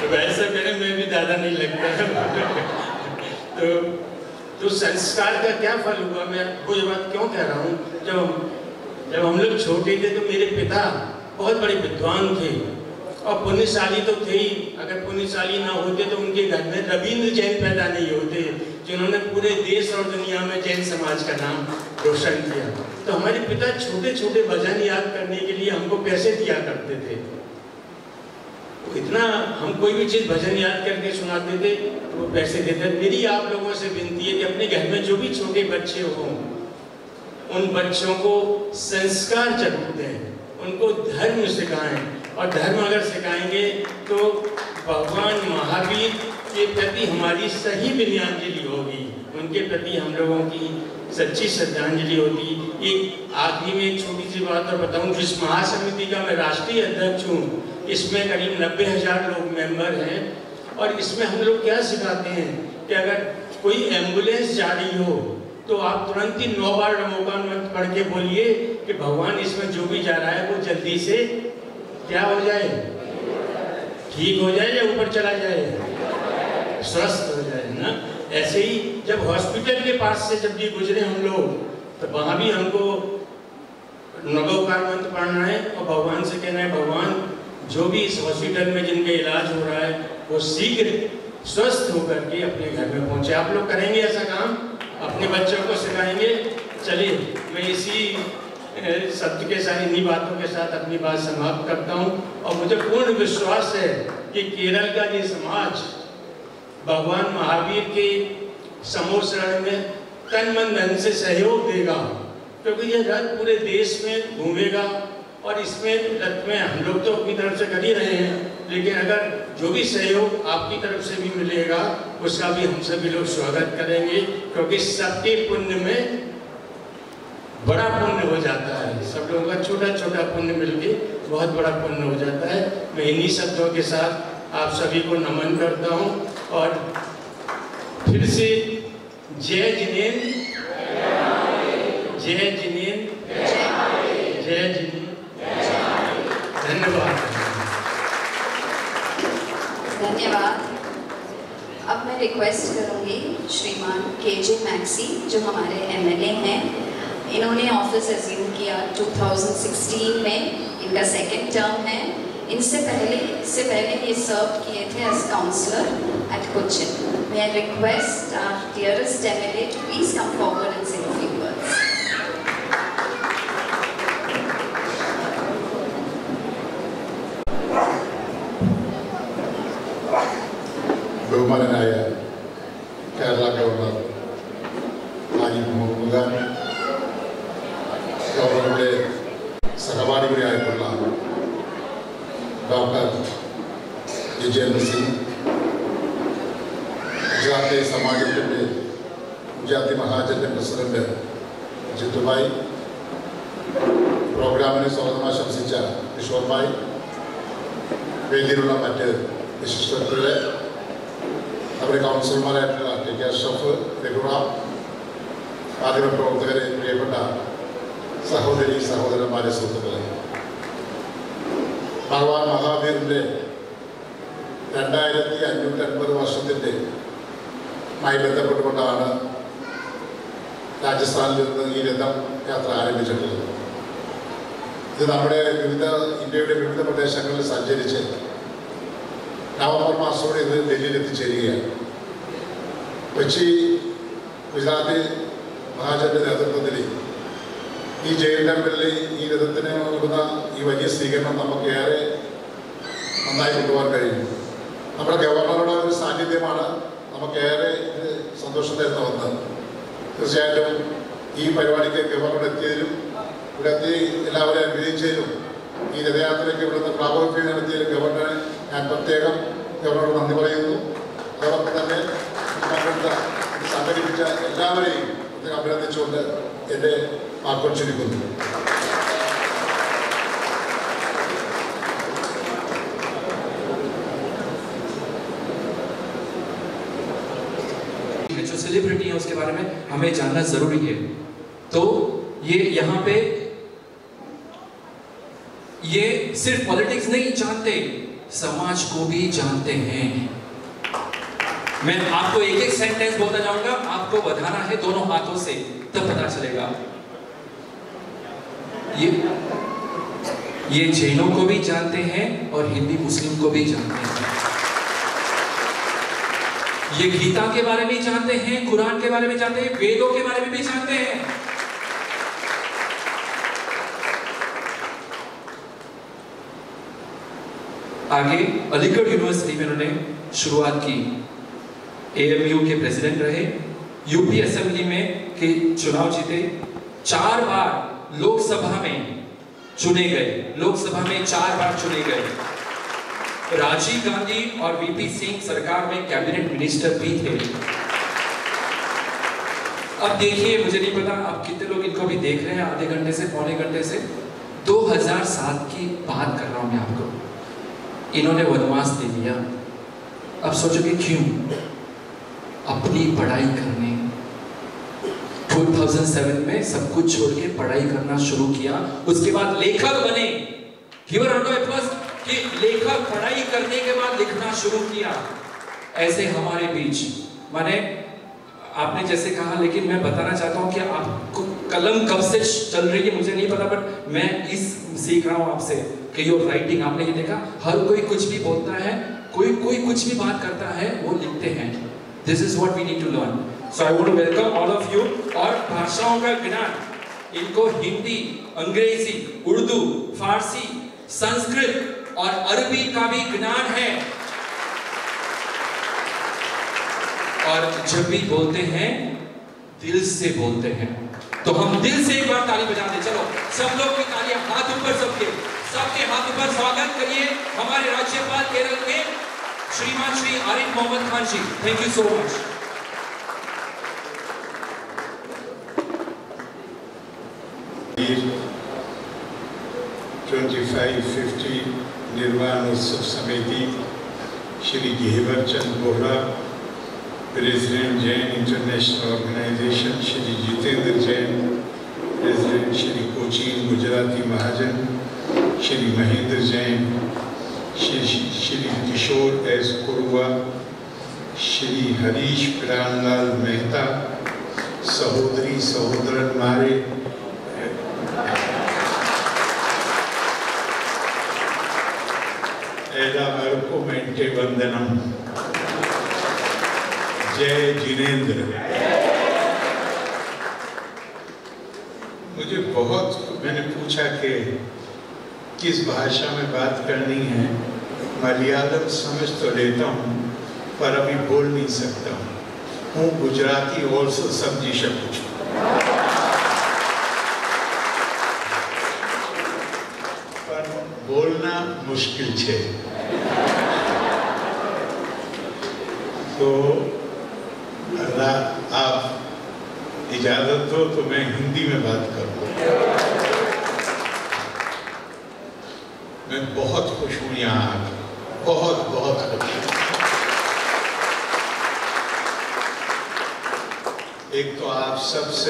वैसे मेरे में भी दादा नहीं लगता। तो संस्कार का क्या फल हुआ? मैं वो ये बात क्यों कह रहा हूँ, जब हम लोग छोटे थे तो मेरे पिता बहुत बड़े विद्वान थे और पुण्यशाली तो थे ही। अगर पुण्यशाली ना होते तो उनके घर में रविंद्र जैन पैदा नहीं होते, जिन्होंने पूरे देश और दुनिया में जैन समाज का नाम रोशन किया। तो हमारे पिता छोटे छोटे भजन याद करने के लिए हमको पैसे दिया करते थे। इतना हम कोई भी चीज़ भजन याद करके सुनाते थे, वो पैसे देते। मेरी आप लोगों से विनती है कि अपने घर में जो भी छोटे बच्चे हों, उन बच्चों को संस्कार जरूर दें, उनको धर्म सिखाएं। और धर्म अगर सिखाएंगे तो भगवान महावीर के प्रति हमारी सही विनयाञ्जलि होगी, उनके प्रति हम लोगों की सच्ची श्रद्धांजलि होगी। एक आखिरी में एक छोटी सी बात और बताऊं, जिस महासमिति का मैं राष्ट्रीय अध्यक्ष हूँ, इसमें करीब 90,000 लोग मेंबर हैं। और इसमें हम लोग क्या सिखाते हैं कि अगर कोई एम्बुलेंस जा रही हो तो आप तुरंत ही 9 बार नमोकान मंत्र पढ़ के बोलिए कि भगवान इसमें जो भी जा रहा है वो जल्दी से क्या हो जाए, ठीक हो जाए या ऊपर चला जाए, स्वस्थ हो जाए ना। ऐसे ही जब हॉस्पिटल के पास से जब भी गुजरे हम लोग, तो वहाँ भी हमको नमोकार मंत्र पढ़ना है और भगवान से कहना है, भगवान जो भी इस हॉस्पिटल में जिनका इलाज हो रहा है वो शीघ्र स्वस्थ होकर के अपने घर में पहुँचे। आप लोग करेंगे ऐसा काम, अपने बच्चों को सिखाएंगे। चलिए, मैं इसी शब्द के साथ, इन्हीं बातों के साथ अपनी बात समाप्त करता हूँ। और मुझे पूर्ण विश्वास है कि केरल का ये समाज भगवान महावीर के समूह शरण में तन मन धन से सहयोग देगा, क्योंकि यह रथ पूरे देश में घूमेगा। और इसमें रथ में हम लोग तो अपनी तरफ से कर ही रहे हैं, लेकिन अगर जो भी सहयोग आपकी तरफ से भी मिलेगा उसका भी हम सभी लोग स्वागत करेंगे, क्योंकि सबके पुण्य में बड़ा पुण्य हो जाता है। सब लोगों का छोटा छोटा पुण्य मिलके बहुत बड़ा पुण्य हो जाता है। मैं इन्हीं शब्दों के साथ आप सभी को नमन करता हूँ और फिर से जय जिनेन्द्र, जय जिनेन्द्र, जय जिनेन्द्र। धन्यवाद। धन्यवाद। अब मैं रिक्वेस्ट करूंगी श्रीमान KJ मैक्सी, जो हमारे MLA हैं। इन्होंने ऑफिस अज्यूम किया 2016 में, इनका 2nd टर्म है। इससे पहले ये सर्व किए थे as counsellor at Cochin. May I request our dearest MLA to please come forward and say a few words. ബഹുമാനനായ കേരള ഗവർണർ ആരിഫ് മുഹമ്മദ് ഖാൻ, ഗവർണറുടെ സഹപാഠികളായിട്ടുള്ള ഡോക്ടർ ജിതേന്ദ്ര സിംഗ്, ഗുജറാത്തി സമാജത്തിൻ്റെ ഗുജറാത്തി മഹാജൻ്റെ പ്രസിഡന്റ് ജിത്തുഭായ്, പ്രോഗ്രാമിന് സ്വാഗതം ആശംസിച്ച കിഷോർ ഭായ്, വേദിയിലുള്ള മറ്റ് വിശിഷ്ടരെ, അവരുടെ കൗൺസിലർമാരായിട്ടുള്ള TK അഷ്റഫ്, രഘുറാം, മാധ്യമപ്രവർത്തകരെ, പ്രിയപ്പെട്ട സഹോദരി സഹോദരന്മാരെ, സുഹൃത്തുക്കളെ, ഭഗവാൻ മഹാവീറിൻ്റെ 2550 വർഷത്തിൻ്റെ മായി ബന്ധപ്പെട്ടുകൊണ്ടാണ് രാജസ്ഥാനിൽ നിന്ന് ഈ രഥം യാത്ര ആരംഭിച്ചിട്ടുള്ളത്. ഇത് നമ്മുടെ ഇന്ത്യയുടെ വിവിധ പ്രദേശങ്ങളിൽ സഞ്ചരിച്ച് നവംബർ മാസത്തോടെ ഇത് ഡൽഹിയിൽ എത്തിച്ചേരുകയാണ്. കൊച്ചി ഗുജറാത്തി മഹാജന്റെ നേതൃത്വത്തിൽ ഈ ജയിൽ ടെമ്പിളിൽ ഈ രഥത്തിന് നൽകുന്ന ഈ വലിയ സ്വീകരണം നമുക്ക് ഏറെ നന്നായി കൊണ്ടുപോകാൻ കഴിയും. നമ്മുടെ ഗവർണറുടെ ഒരു സാന്നിധ്യമാണ് നമുക്കേറെ ഇത് സന്തോഷം തരുന്ന ഒന്ന്. തീർച്ചയായിട്ടും ഈ പരിപാടിക്ക് ഗവർണർ എത്തിയതിലും ഇവിടെ എത്തി എല്ലാവരെയും അനുഗ്രഹിച്ചതിലും ഈ രഥയാത്രയ്ക്ക് ഇവിടുന്ന് പ്രാബല്യം നടത്തിയതിലും ഗവർണറെ ഞാൻ പ്രത്യേകം ഗവർണറോട് നന്ദി പറയുന്നു. അതോടൊപ്പം തന്നെ സംഘടിപ്പിച്ച എല്ലാവരെയും അഭിനന്ദിച്ചുകൊണ്ട് എൻ്റെ വാക്കുകൾ ചുരുക്കുന്നു. जो सेलिब्रिटी है उसके बारे में हमें जानना जरूरी है। तो ये यहाँ पे ये सिर्फ पॉलिटिक्स नहीं जानते, समाज को भी जानते हैं। मैं आपको एक एक सेंटेंस बोलता जाऊंगा, आपको बताना है दोनों हाथों से, तब पता चलेगा। ये जैनों को भी जानते हैं और हिंदी मुस्लिम को भी जानते हैं। ये गीता के बारे में जानते हैं, कुरान के बारे में जानते हैं, वेदों के बारे में भी जानते हैं। आगे अलीगढ़ यूनिवर्सिटी में उन्होंने शुरुआत की, AMU के प्रेसिडेंट रहे, यूपी असेंबली में के चुनाव जीते, 4 बार लोकसभा में चुने गए, लोकसभा में 4 बार चुने गए। राजीव गांधी और VP सिंह सरकार में कैबिनेट मिनिस्टर भी थे। अब देखिए, मुझे नहीं पता आप कितने लोग इनको भी देख रहे हैं, आधे घंटे से पौने घंटे से। 2007 की बात कर रहा हूं मैं आपको। इन्होंने वनवास दे दिया। अब सोचोगे क्यों? अपनी पढ़ाई करने 2007 में सब कुछ छोड़ के पढ़ाई करना शुरू किया। उसके बाद लेखक बने। कि लेखक पढ़ाई करने के बाद लिखना शुरू किया। ऐसे हमारे बीच, माने आपने जैसे कहा, लेकिन मैं बताना चाहता हूं कि आपको कलम कब से चल रही है मुझे नहीं पता, बट मैं सीख रहा हूं आपसे कि योर राइटिंग। आपने ये देखा, हर कोई कुछ भी बोलता है, कोई कुछ भी बात करता है, वो लिखते हैं। This is what we need to learn. So I want to welcome all of you. और भाषाओं का ज्ञान, इनको हिंदी, अंग्रेजी, उर्दू, फारसी, संस्कृत और अरबी का भी ज्ञान है। और जब भी बोलते हैं दिल से बोलते हैं। तो हम दिल से एक बार ताली बजा दें। चलो सब लोग की तालियां, हाथ ऊपर, सबके हाथ ऊपर। स्वागत करिए हमारे राज्यपाल केरल के श्रीमान Shri Arif Mohammad Khan ji. Thank you so much. Nirvan Utsav Samiti Shri Ghevar Chand Bohra, president Jain international organisation Shri Jitendra Jain, president Shri Cochin Gujarati Mahajan Shri Mahendra Jain, Shri Kishore S Kurua, Shri Harish Pranlal Mehta, सहोदरी सहोदरन मारे, को मेंटे वंदनम, जय जिनेंद्र। मुझे बहुत, मैंने पूछा कि किस भाषा में बात करनी है। मलयालम समझ तो लेता हूँ पर अभी बोल नहीं सकता हूँ गुजराती ऑल्सो समझी सकूँ छू। पर बोलना मुश्किल है। तो आप इजाजत दो तो मैं हिंदी में बात करूँ। मैं बहुत खुश हूँ यहाँ आकर, बहुत बहुत खुश हूँ। एक तो आप सबसे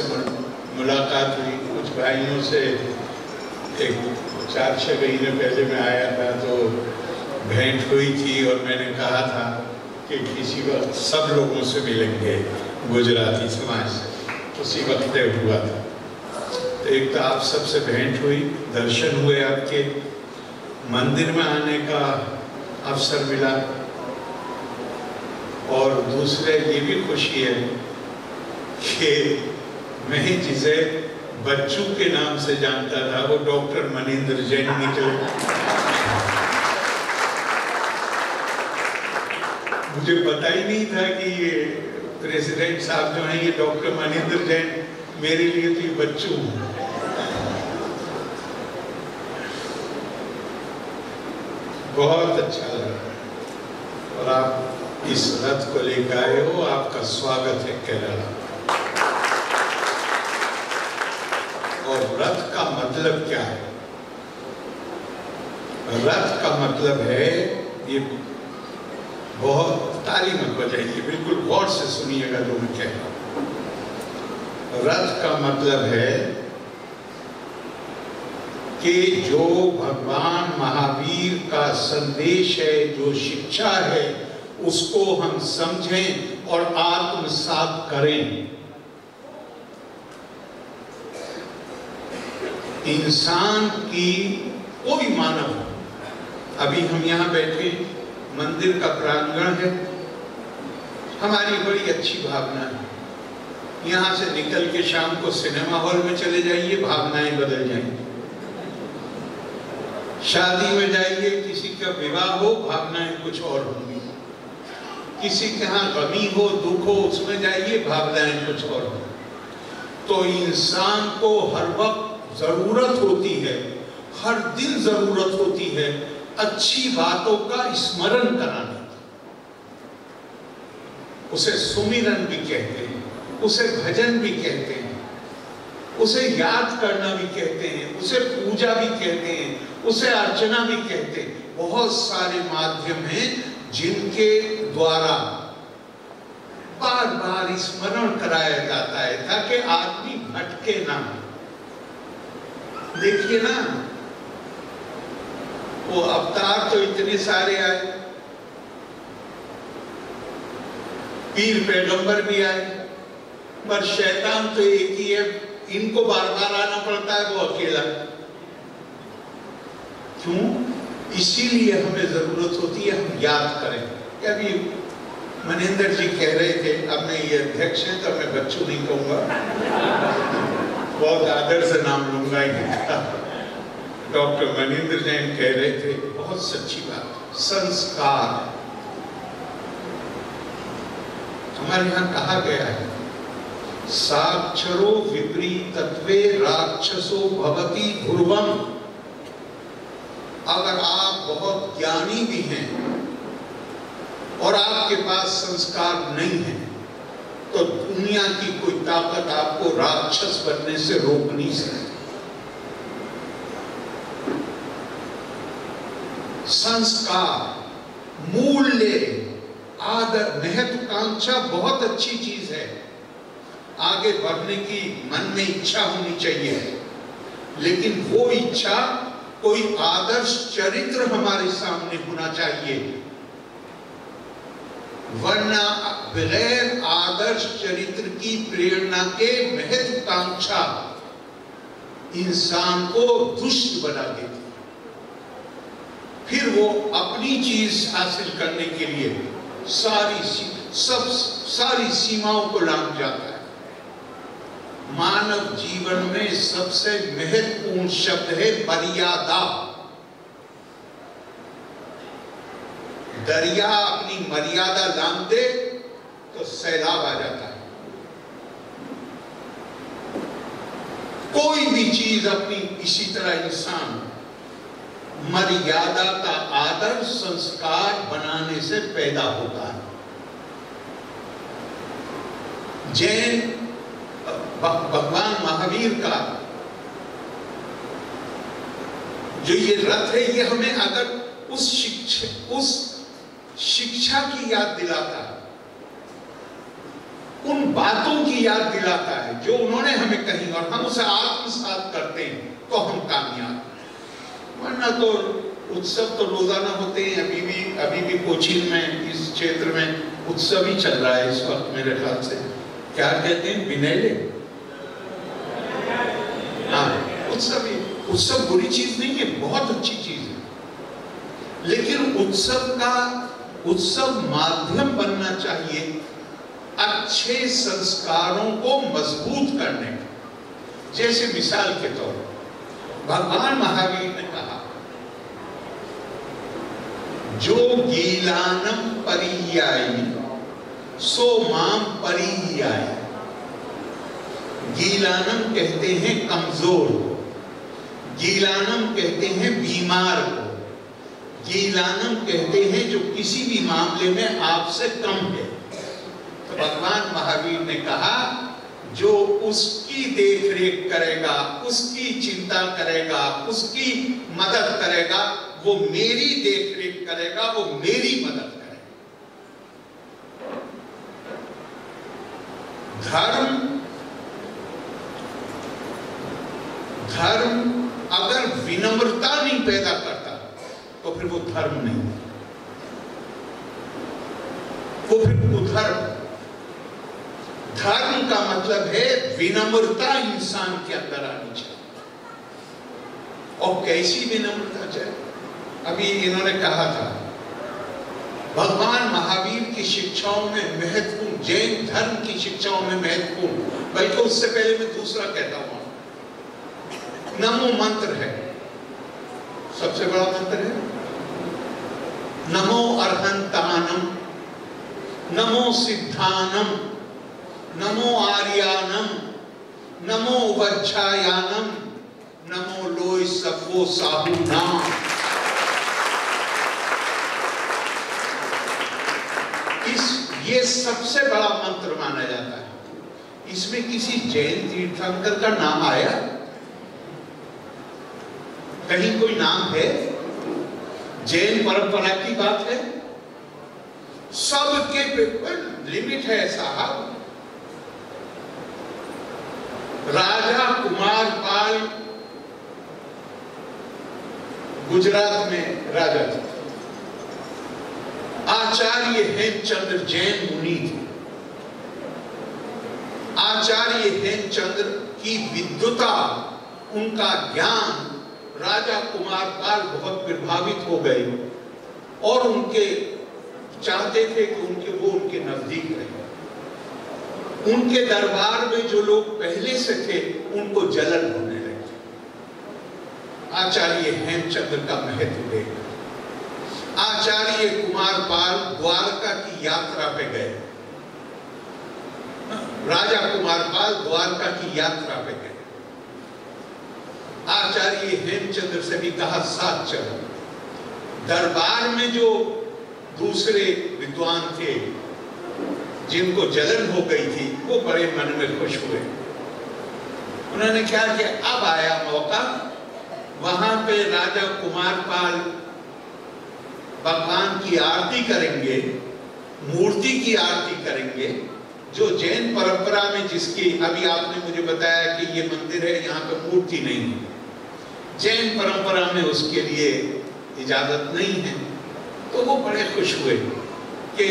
मुलाकात हुई, कुछ भाइयों से एक 4-6 महीने पहले मैं आया था तो भेंट हुई थी और मैंने कहा था कि किसी वक्त सब लोगों से मिलेंगे गुजराती समाज से, उसी वक्त हुआ था। तो एक तो आप सबसे भेंट हुई, दर्शन हुए, आपके मंदिर में आने का अवसर मिला और दूसरे ये भी खुशी है कि मैं जिसे बच्चू के नाम से जानता था वो डॉक्टर मनिंदर जैन निकले। मुझे पता ही नहीं था कि ये प्रेसिडेंट साहब जो हैं ये डॉक्टर मनिंदर जैन, मेरे लिए तो ये बच्चू हैं। बहुत अच्छा लगा और आप इस रथ को लेकर आए हो, आपका स्वागत है केरला। और रथ का मतलब क्या है? रथ का मतलब है, ये बहुत ताली मत बजाइए, बिल्कुल गौर से सुनिएगा जो मैं कह रहा हूं। रथ का मतलब है कि जो भगवान महावीर का संदेश है, जो शिक्षा है, उसको हम समझें और आत्मसात करें। इंसान की कोई मानव, अभी हम यहाँ बैठे, मंदिर का प्रांगण है, हमारी बड़ी अच्छी भावना है। यहाँ से निकल के शाम को सिनेमा हॉल में चले जाइए, भावनाएं बदल जाएंगी। शादी में जाइए, किसी का विवाह हो, भावनाएं कुछ और होंगी। किसी के यहाँ गमी हो, दुख हो, उसमें जाइए, भावनाएं कुछ और होंगी। तो इंसान को हर वक्त जरूरत होती है, हर दिन जरूरत होती है अच्छी बातों का स्मरण कराने। उसे सुमिरन भी कहते हैं, उसे भजन भी कहते हैं, उसे याद करना भी कहते हैं, उसे पूजा भी कहते हैं, उसे अर्चना भी कहते हैं। बहुत सारे माध्यम हैं जिनके द्वारा बार बार स्मरण कराया जाता है ताकि आदमी भटके ना। देखिए ना, वो अवतार तो इतने सारे आए, पीर पैगंबर भी आए, पर शैतान तो एक ही है, इनको बार बार आना पड़ता है, वो अकेला। क्यों? इसीलिए हमें जरूरत होती है हम याद करें। अभी मनिंदर जी कह रहे थे, अब मैं ये अध्यक्ष है तो मैं बच्चू नहीं कहूंगा, बहुत आदर से नाम लूंगा इनका। डॉक्टर मनिंदर जैन कह रहे थे, बहुत सच्ची बात, संस्कार। हमारे यहाँ कहा गया है, साक्षरो विपरीतत्वे राक्षसो भवति ध्रुवम। अगर आप बहुत ज्ञानी भी हैं और आपके पास संस्कार नहीं है तो दुनिया की कोई ताकत आपको राक्षस बनने से रोक नहीं सकती। संस्कार, मूल्य, आदर, महत्वाकांक्षा बहुत अच्छी चीज है। आगे बढ़ने की मन में इच्छा होनी चाहिए, लेकिन वो इच्छा कोई आदर्श चरित्र हमारे सामने होना चाहिए, वरना बगैर आदर्श चरित्र की प्रेरणा के महत्वाकांक्षा इंसान को दुष्ट बना देती। फिर वो अपनी चीज हासिल करने के लिए सारी सीमाओं को लांघ जाता है। मानव जीवन में सबसे महत्वपूर्ण शब्द है मर्यादा। दरिया अपनी मर्यादा लांघ दे तो सैलाब आ जाता है। कोई भी चीज अपनी, इसी तरह इंसान मर्यादा का आदर संस्कार बनाने से पैदा होता है। जैन भगवान महावीर का जो ये रथ है, ये हमें अगर उस शिक्षा की याद दिलाता है, उन बातों की याद दिलाता है जो उन्होंने हमें कही, और हम उसे आत्मसात करते हैं तो हम कामयाब। वरना तो उत्सव तो रोजाना होते हैं। अभी भी कोचीन में, इस क्षेत्र में उत्सव ही चल रहा है इस वक्त मेरे ख्याल से। क्या कहते हैं? बिनेले। हाँ, उत्सव बुरी चीज नहीं है, बहुत अच्छी चीज है। लेकिन उत्सव का उत्सव माध्यम बनना चाहिए अच्छे संस्कारों को मजबूत करने का। जैसे मिसाल के तौर पर भगवान महावीर ने कहा, जो गीलानम परियायी सो माम परियायी। गीलानम कहते हैं कमजोर को, गीलानम कहते हैं बीमार को, गीलानम कहते हैं जो किसी भी मामले में आपसे कम है। तो भगवान महावीर ने कहा, जो उसकी देखरेख करेगा, उसकी चिंता करेगा, उसकी मदद करेगा, वो मेरी देखरेख करेगा, वो मेरी मदद करेगा। धर्म अगर विनम्रता नहीं पैदा करता तो फिर वो धर्म नहीं, वो फिर कुधर्म। धर्म का मतलब है विनम्रता इंसान के अंदर आनी चाहिए। और कैसी विनम्रता चाहिए? अभी इन्होंने कहा था भगवान महावीर की शिक्षाओं में महत्वपूर्ण, जैन धर्म की शिक्षाओं में महत्वपूर्ण, बल्कि उससे पहले मैं दूसरा कहता हूं, नमो मंत्र है, सबसे बड़ा मंत्र है। नमो अर्हंतानम, नमो सिद्धानम, नमो आर्यानम, नमो वज्जायानम, नमो लोय सफो साहुनाम। ये सबसे बड़ा मंत्र माना जाता है। इसमें किसी जैन तीर्थंकर का नाम आया? कहीं कोई नाम है? जैन परंपरा की बात है। सबके पेपर लिमिट है साहब। राजा कुमार पाल गुजरात में राजा थे। आचार्य हेमचंद्र जैन मुनि थे। आचार्य हेमचंद्र की विद्वता, उनका ज्ञान, राजा कुमार पाल बहुत प्रभावित हो गए और उनके चाहते थे कि वो उनके नजदीक रहे। उनके दरबार में जो लोग पहले से थे उनको जलन होने लगी। आचार्य हेमचंद्र का महत्व देखा। आचार्य कुमार पाल द्वारका की यात्रा पे गए। राजा कुमार पाल द्वारका की यात्रा पे गए। आचार्य हेमचंद्र से भी कहा साथ चलो। दरबार में जो दूसरे विद्वान थे जिनको जलन हो गई थी, वो बड़े मन में खुश हुए। उन्होंने क्या किया, अब आया मौका, वहां पे राजा कुमार पाल भगवान की आरती करेंगे, मूर्ति की आरती करेंगे, जो जैन परंपरा में जिसकी अभी आपने मुझे बताया कि ये मंदिर है, यहाँ पे मूर्ति नहीं है। जैन परंपरा में उसके लिए इजाजत नहीं है। तो वो बड़े खुश हुए कि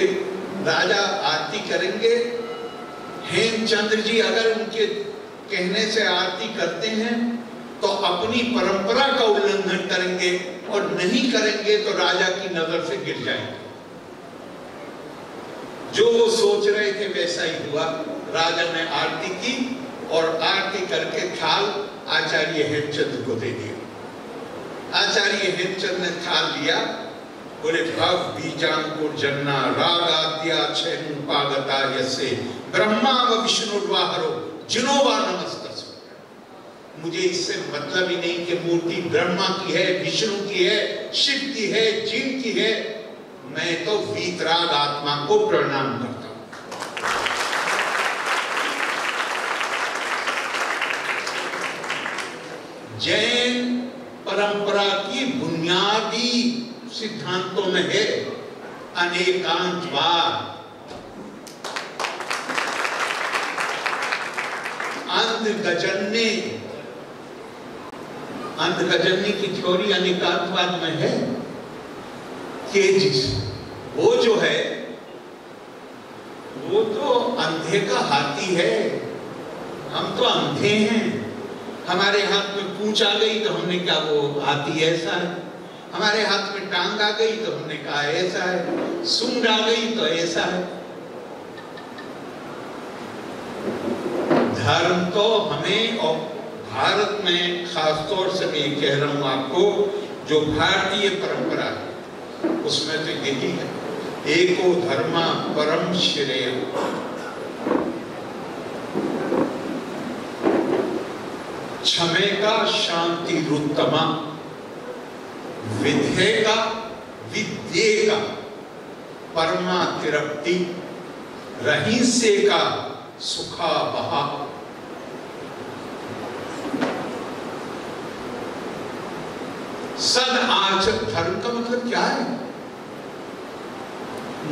राजा आरती करेंगे, हेमचंद्र जी अगर उनके कहने से आरती करते हैं तो अपनी परंपरा का उल्लंघन करेंगे, और नहीं करेंगे तो राजा की नजर से गिर जाएंगे। जो वो सोच रहे थे वैसा ही हुआ। राजा ने आरती की और आरती करके थाल आचार्य हेमचंद्र को दे दिया। आचार्य हेमचंद्र ने थाल लिया, बोले भव बीजांकुर जन्ना रागाद्या छेनुपागता यसे ब्रह्मा व विष्णुर्वाहरो जिनोवा नमस्तस। मुझे इससे मतलब ही नहीं कि मूर्ति ब्रह्मा की है, विष्णु की है, शिव की है, जिन की है। मैं तो वीतराग आत्मा को प्रणाम करता हूं। जैन परंपरा की बुनियादी सिद्धांतों में है अनेकांतवाद, अंधगजन्य की थ्योरी अनेकांतवाद में है कि वो जो है वो तो अंधे का हाथी है। हम तो अंधे हैं, हमारे हाथ में पूंछ आ गई तो हमने क्या वो हाथी ऐसा है, हमारे हाथ में टांग आ गई तो हमने कहा ऐसा है। सूंड आ गई तो ऐसा है। धर्म तो हमें, और भारत में खासतौर से मैं कह रहा हूं आपको, जो भारतीय परंपरा है उसमें तो यही है, एको धर्मा परम श्रेय। क्षमेका शांति रुत्तमा, विधेयका विद्येका परमा तिरप्ति, रहीसे का सुखा बहा। सद आचरण, धर्म का मतलब क्या है?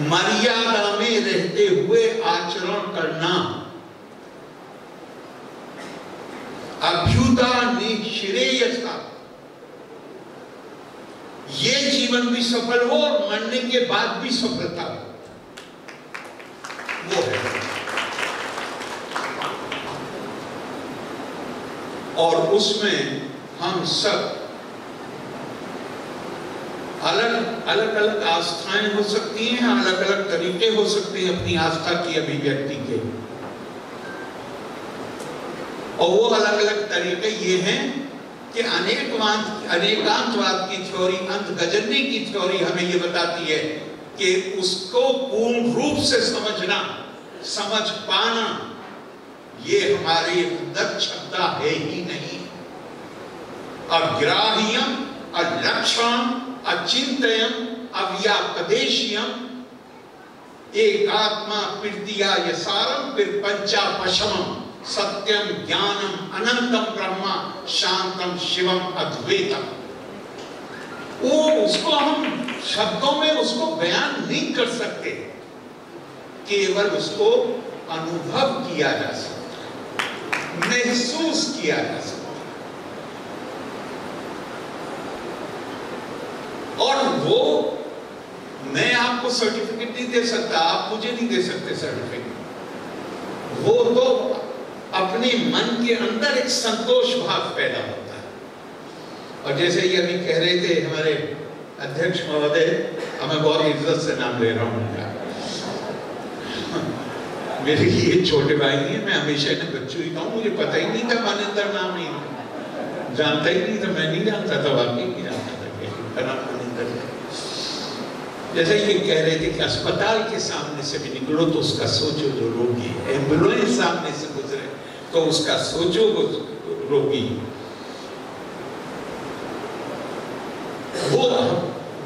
मर्यादा में रहते हुए आचरण करना। अभ्युदा निश्रेयसा, ये जीवन भी सफल हो और मरने के बाद भी सफलता हो, वो है। और उसमें हम सब अलग अलग आस्थाएं हो सकती हैं, अलग अलग तरीके हो सकते हैं अपनी आस्था की अभिव्यक्ति के, और वो अलग अलग तरीके ये हैं कि अनेकांतवाद की थ्योरी, अंतगजननी की थ्योरी हमें ये बताती है कि उसको पूर्ण रूप से समझना, समझ पाना, ये हमारे अंदर क्षमता है ही नहीं। अग्राह्यम, अलक्ष्यम, अचिंतयम, अव्यापदेश्यम, एकात्मा प्रतीया यसारम, फिर पंचापशमम, सत्यम ज्ञानम अनंतम ब्रह्मा, शांतम शिवम अद्वैतम। वो उसको हम शब्दों में उसको बयान नहीं कर सकते, केवल उसको अनुभव किया जा सकता, महसूस किया जा सकता। और वो मैं आपको सर्टिफिकेट नहीं दे सकता, आप मुझे नहीं दे सकते सर्टिफिकेट। वो तो अपने मन के अंदर एक संतोष भाव पैदा होता है। और जैसे ये अभी कह रहे थे हमारे अध्यक्ष महोदय, मैं बहुत इज्जत से नाम ले रहा हूँ उनका, मेरे ये छोटे भाई नहीं है, मैं हमेशा इन्हें बच्चों ही कहूँ, मुझे पता ही नहीं था मानिंदर नाम ही जानता ही नहीं था, मैं नहीं जानता था, वाकई नहीं जानता था कि नाम मानिंदर है। जैसे ये कह रहे थे कि अस्पताल के सामने से भी निकलो तो उसका सोचो जो रोगी है, एम्बुलेंस सामने से गुजरे तो उसका सोचो वो रोगी।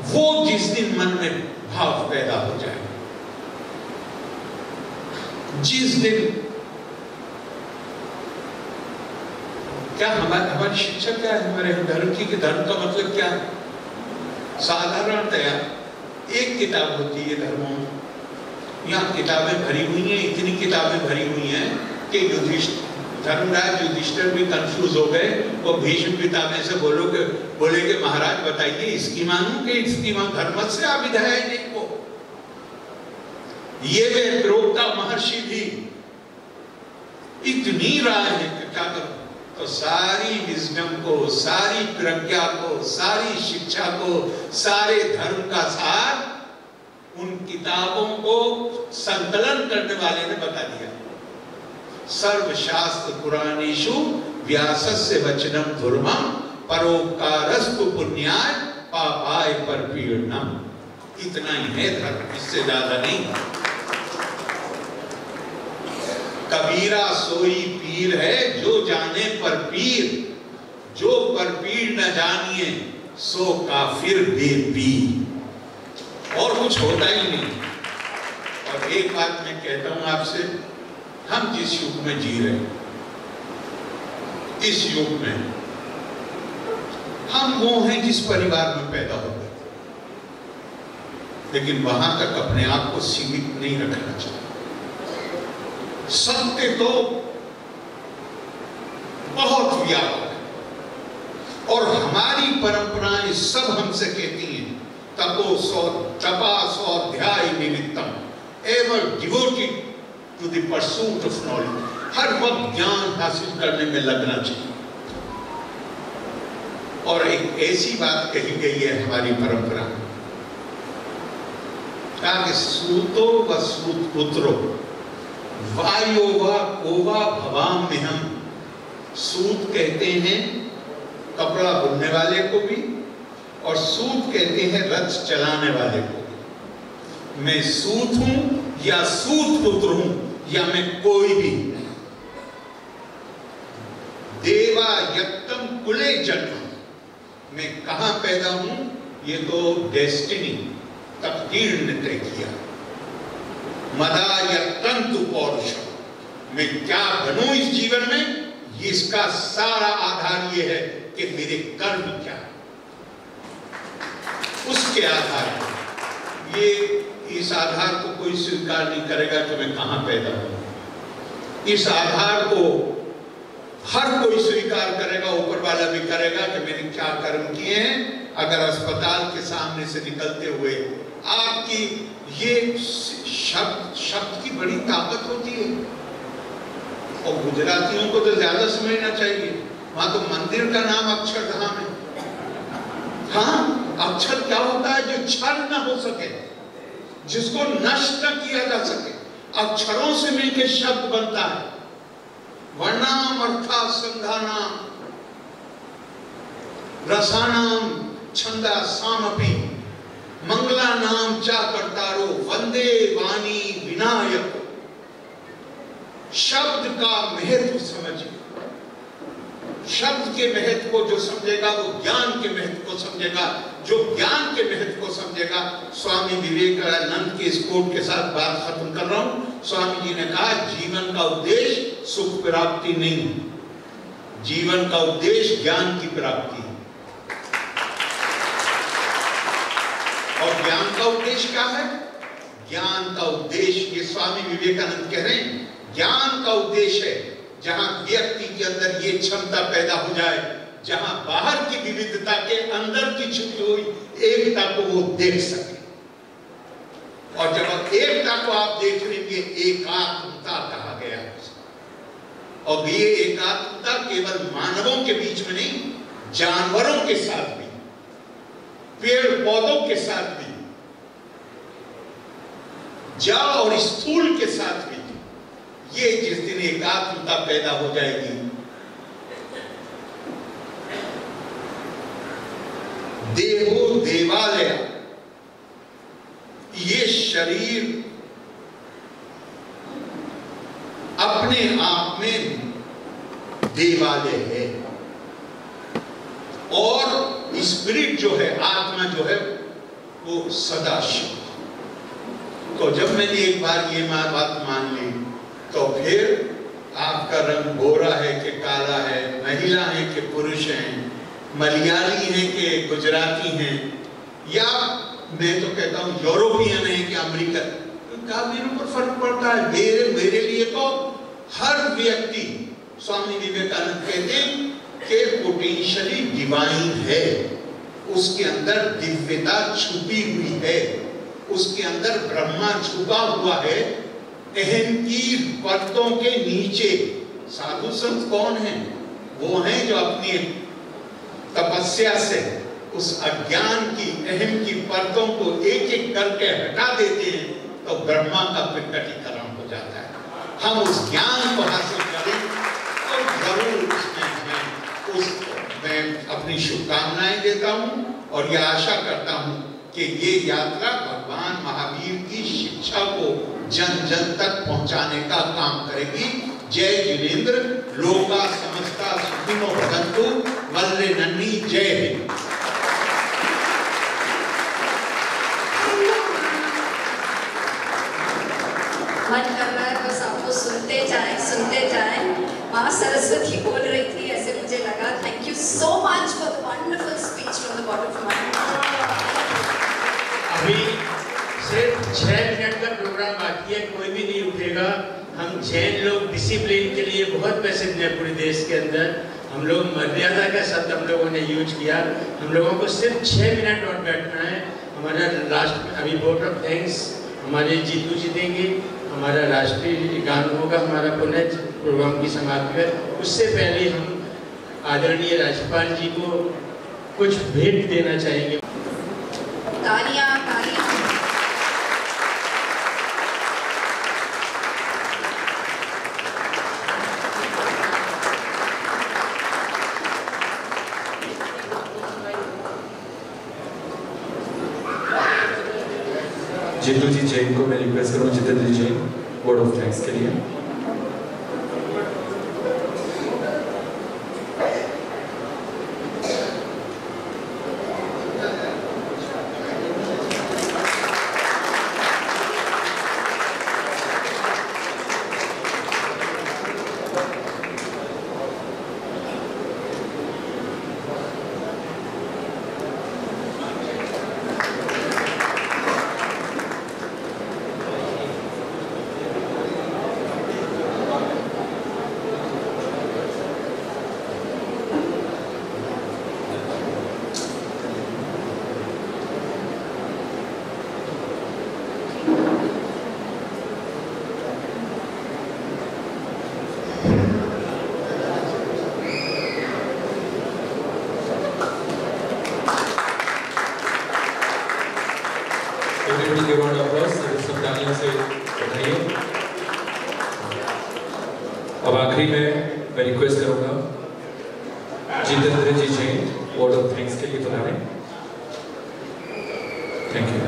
वो जिस दिन मन में भाव पैदा हो जाए, जिस दिन, क्या हमारी शिक्षा क्या है हमारे धर्म की, कि धर्म का मतलब क्या है? साधारणतया एक किताब होती है धर्मों में, यहाँ किताबें भरी हुई हैं, इतनी किताबें भरी हुई हैं कि धर्मराज युधिष्ठिर भी कंफ्यूज हो गए। वो भीष्म पितामह से बोले कि महाराज बताइए इसकी मानूं कि इसकी मानूं, धर्म से अभिधाय देखो। ये वे द्रोपदा महर्षि भी इतनी राय है कि क्या करो, तो सारी विजडम को, सारी प्रज्ञा को, सारी शिक्षा को, सारे धर्म का सार उन किताबों को संकलन करने वाले ने बता दिया। सर्वशास्त्र पुराणेषु व्यासस्य वचनम धर्मम, परोपकारस्तु पुण्याय, पापाय परपीडनम। इतना ही है धर्म, इससे ज्यादा नहीं। कबीरा सोई पीर है जो जाने पर पीर, जो पर पीर न जानिए सो काफिर बेपीर। और कुछ होता ही नहीं। और एक बात मैं कहता हूं आपसे, हम जिस युग में जी रहे हैं, इस युग में हम वो हैं जिस परिवार में पैदा हो गए, लेकिन वहां तक अपने आप को सीमित नहीं रखना चाहिए। सत्य तो बहुत व्यापक है और हमारी परंपराएं सब हमसे कहती हैं तपा स्वाध्याय निमित्तम ever devoted to the pursuit of knowledge. हर वक्त ज्ञान हासिल करने में लगना चाहिए। और एक ऐसी बात कही गई है हमारी परंपरा में, कहा कि सूतो व सूत पुत्रो वायो व कोवा भवाम में हम। सूत कहते हैं कपड़ा बुनने वाले को भी, और सूत कहते हैं रथ चलाने वाले को भी। मैं सूत हूं या सूत पुत्र हूं या मैं कोई भी। देवा यक्तम कुले जन्म, मैं कहां पैदा हूं ये तो डेस्टिनी, तकदीर ने तय किया। मदा यक्तंतु पौरुषम, मैं क्या बनूं इस जीवन में, इसका सारा आधार ये है कि मेरे कर्म क्या है, उसके आधार पर। ये इस आधार को कोई स्वीकार नहीं करेगा कि मैं कहां पैदा हूं। इस आधार को हर कोई स्वीकार करेगा, ऊपर वाला भी करेगा कि मैंने क्या कर्म किए हैं। अगर अस्पताल के सामने से निकलते हुए आपकी ये शब्द की बड़ी ताकत होती है, और गुजरातियों को तो ज्यादा समझना चाहिए। वहां तो मंदिर का नाम अक्षरधाम है। हाँ, अक्षर क्या होता है, जो छल न हो सके, जिसको नष्ट न किया जा सके। अक्षरों से मिलकर शब्द बनता है। वर्णाम अर्था संघानाम रसानाम छंदा सामपि मंगलानाम चा कर्तारो वंदे वाणी विनायक। शब्द का महत्व समझिए। शब्द के महत्व को जो समझेगा वो ज्ञान के महत्व को समझेगा, जो ज्ञान के महत्व को समझेगा। स्वामी विवेकानंद के इस कोट के साथ बात खत्म कर रहा हूं। स्वामी जी ने कहा, जीवन का उद्देश्य सुख प्राप्ति नहीं, जीवन का उद्देश्य ज्ञान की प्राप्ति है। और ज्ञान का उद्देश्य क्या है? ज्ञान का उद्देश्य, ये स्वामी विवेकानंद कह रहे हैं, ज्ञान का उद्देश्य है जहां व्यक्ति के अंदर ये क्षमता पैदा हो जाए, जहां बाहर की विविधता के अंदर की छुपी हुई एकता को वो देख सके। और जब एकता को आप देख लेंगे, एकात्मता कहा गया है। और ये एकात्मता केवल मानवों के बीच में नहीं, जानवरों के साथ भी, पेड़ पौधों के साथ भी, जड़ और स्थूल के साथ भी। ये जिस दिन एकात्मता पैदा हो जाएगी, देहो देवालय, ये शरीर अपने आप में देवालय है, और स्पिरिट जो है, आत्मा जो है, वो सदाशिव। तो जब मैंने एक बार ये बात मान ली, तो फिर आपका रंग गोरा है कि काला है, महिला है कि पुरुष हैं, मलयाली हैं कि गुजराती हैं, या मैं तो कहता हूँ यूरोपियन है कि अमेरिकन, का मेरे ऊपर फर्क पड़ता है। मेरे लिए तो हर व्यक्ति, स्वामी विवेकानंद कहते हैं कि पोटेंशियली डिवाइन है, उसके अंदर दिव्यता छुपी हुई है, उसके अंदर ब्रह्मा छुपा हुआ है। अहम की परतों के नीचे साधु संत कौन है? वो हैं जो अपनी तपस्या से उस अज्ञान की, अहम की परतों को एक एक करके हटा देते हैं, तो ब्रह्मा का प्रकटीकरण हो जाता है। हम उस ज्ञान को हासिल करें और जरूर मैं अपनी शुभकामनाएं देता हूं, और यह आशा करता हूं कि ये यात्रा भगवान महावीर की शिक्षा को जन जन तक पहुंचाने का काम करेगी। जय जिनेंद्र, लोका समस्ता सुखिनो भवन्तु, वंदे नन्नी, जय हिंद। मन कर रहा है बस आपको सुनते जाएं। माँ सरस्वती बोल रही थी, ऐसे मुझे लगा। Thank you so much for the wonderful speech from the bottom of my heart. अभी सिर्फ 6 मिनट का प्रोग्राम बाकी है, कोई भी नहीं उठेगा। हम जैन लोग डिसिप्लिन के लिए बहुत प्रसिद्ध हैं पूरे देश के अंदर। हम लोग मर्यादा का शब्द हम लोगों ने यूज किया। हम लोगों को सिर्फ 6 मिनट और बैठना है। हमारा लास्ट में अभी वोट ऑफ थैंक्स हमारे जीतू जी देंगे, हमारा राष्ट्रीय गान होगा, हमारा पुनः प्रोग्राम की समाप्ति है। उससे पहले हम आदरणीय राज्यपाल जी को कुछ भेंट देना चाहेंगे। तालियां। जितू जी जैन को मैं रिक्वेस्ट करूँ, जितेंद्र जी जैन वर्ड ऑफ थैंक्स के लिए। Everybody give round of applause, सब तालियों से बधाइए। अब आखिरी में मैं रिक्वेस्ट करूंगा जितेंद्र जी जैन वर्ड ऑफ थैंक्स के लिए बुलाएं। Thank you.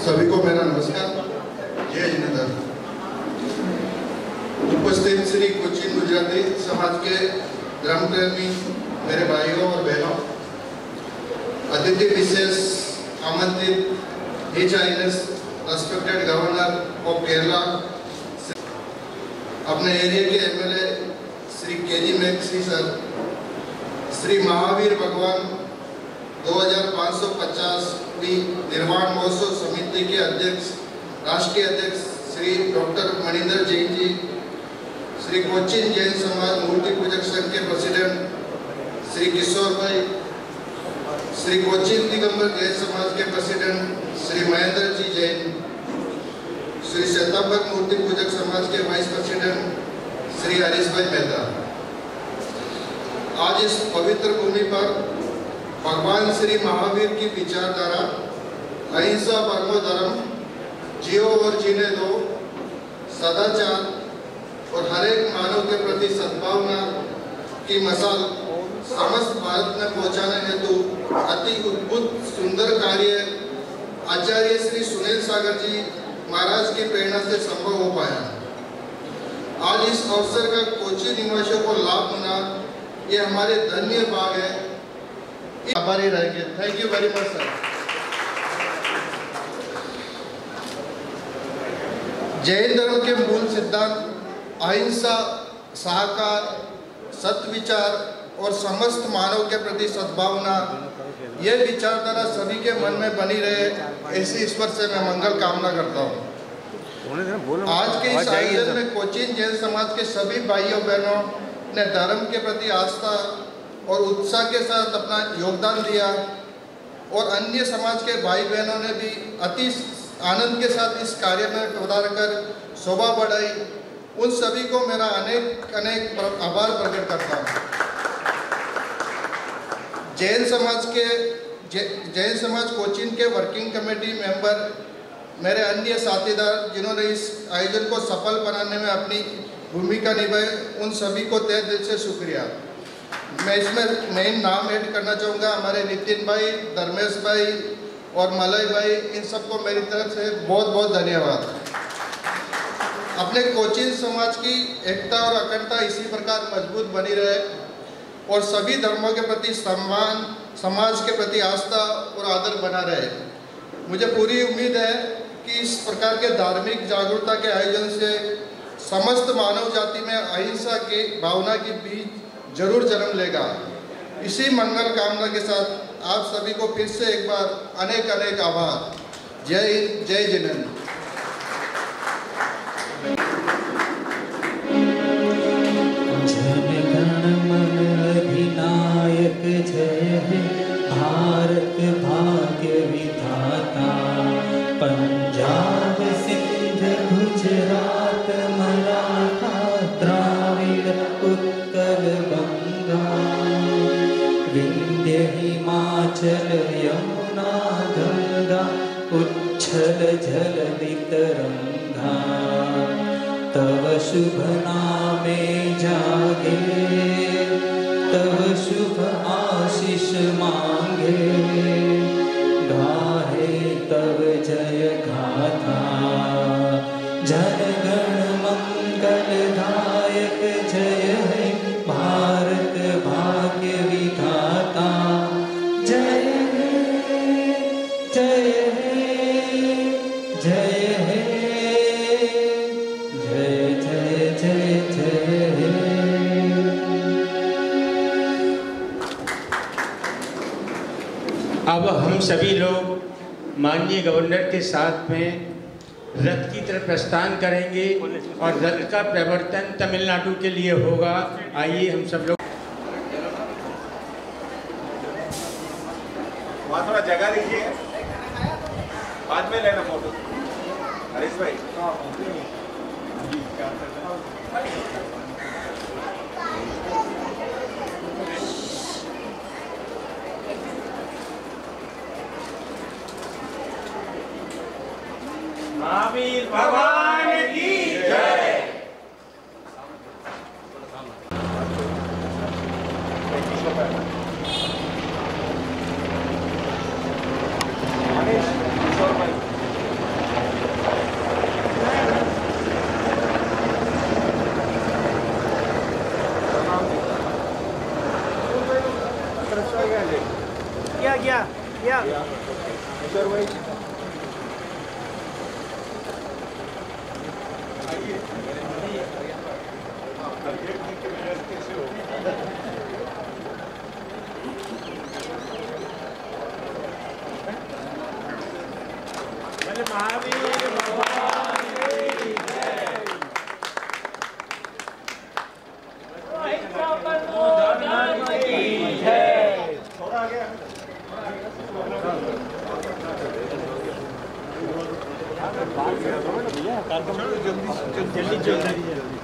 सभी को मेरा नमस्कार, जय जिनेंद्र। उपस्थित श्री कोचिन गुजराती समाज के धर्म प्रेमी मेरे भाइयों और बहनों, अतिथि विशेष आमंत्रित his highness respected governor of Kerala, अपने एरिया के MLA Shri KG Maxy sir, Shri Mahavir भगवान 2550वीं निर्माण महोत्सव समिति के अध्यक्ष, राष्ट्रीय अध्यक्ष श्री डॉक्टर मणिंदर जैन जी, श्री कोचिन जैन समाज मूर्ति पूजक संघ के प्रेसिडेंट श्री किशोर भाई, श्री कोचिन दिगंबर जैन समाज के प्रेसिडेंट श्री महेंद्र जी जैन, श्री श्वेतांबर मूर्ति पूजक समाज के वाइस प्रेसिडेंट श्री हरीश भाई मेहता। आज इस पवित्र भूमि पर भगवान श्री महावीर की विचारधारा अहिंसा परमो धर्म, जियो और जीने दो, सदाचार और हर एक मानव के प्रति सद्भावना की मसाल समस्त भारत में पहुंचाने हेतु अति अद्भुत सुंदर कार्य आचार्य श्री सुनील सागर जी महाराज की प्रेरणा से संभव हो पाया। आज इस अवसर का कोची निवासियों को लाभ होना ये हमारे धन्य भाग है। आभारी रहेंगे। Thank you very much sir. Jain धर्म के मूल सिद्धांत अहिंसा, सहकार, सत्विचार और समस्त मानव के प्रति सद्भावना, यह विचारधारा सभी के मन में बनी रहे, ऐसी ईश्वर से मैं मंगल कामना करता हूँ। आज के इस आयोजन में कोचिन जैन समाज के सभी भाइयों बहनों ने धर्म के प्रति आस्था और उत्साह के साथ अपना योगदान दिया और अन्य समाज के भाई बहनों ने भी अति आनंद के साथ इस कार्य में पधार कर शोभा बढ़ाई। उन सभी को मेरा अनेक अनेक आभार प्रकट करता हूँ। जैन समाज कोचिन के वर्किंग कमेटी मेंबर, मेरे अन्य साथीदार जिन्होंने इस आयोजन को सफल बनाने में अपनी भूमिका निभाई, उन सभी को तहे दिल से शुक्रिया। मैं इसमें मेन नाम ऐड करना चाहूँगा, हमारे नितिन भाई, धर्मेश भाई और मलय भाई, इन सबको मेरी तरफ से बहुत बहुत धन्यवाद। अपने कोचिन समाज की एकता और अखंडता इसी प्रकार मजबूत बनी रहे और सभी धर्मों के प्रति सम्मान, समाज के प्रति आस्था और आदर बना रहे। मुझे पूरी उम्मीद है कि इस प्रकार के धार्मिक जागरूकता के आयोजन से समस्त मानव जाति में अहिंसा की भावना की बीज जरूर जन्म लेगा। इसी मंगल कामना के साथ आप सभी को फिर से एक बार अनेक अनेक आभार। जय हिंद, जय जिनेंद्र। अधिनायक जय हे भारत भाग्य विधाता, पंजाब सिंध गुजरात मराठा द्राविड़ उत्कल बंगा, विंध्य हिमाचल यमुना गंगा, उच्छल जलधि तरंगा, तव शुभ नामे जागे, तव शुभ आशीष मांगे, गाहे तव जय गाथा, जन गण मंगलदायक जय हे भारत भाग्य विधाता, जय हे जय हे जय हे जय जय जय जय हे। अब हम सभी लोग माननीय गवर्नर के साथ में रथ की तरफ प्रस्थान करेंगे और रथ का प्रवर्तन तमिलनाडु के लिए होगा। आइए हम सब लोग वहाँ थोड़ा जगह दीजिए, बाद में लेना फोटो। हरीश भाई महावीर भगवान की जय। क्या किशोर भाई महावीर भगवान की जय। थोड़ा आगे जल्दी जल्दी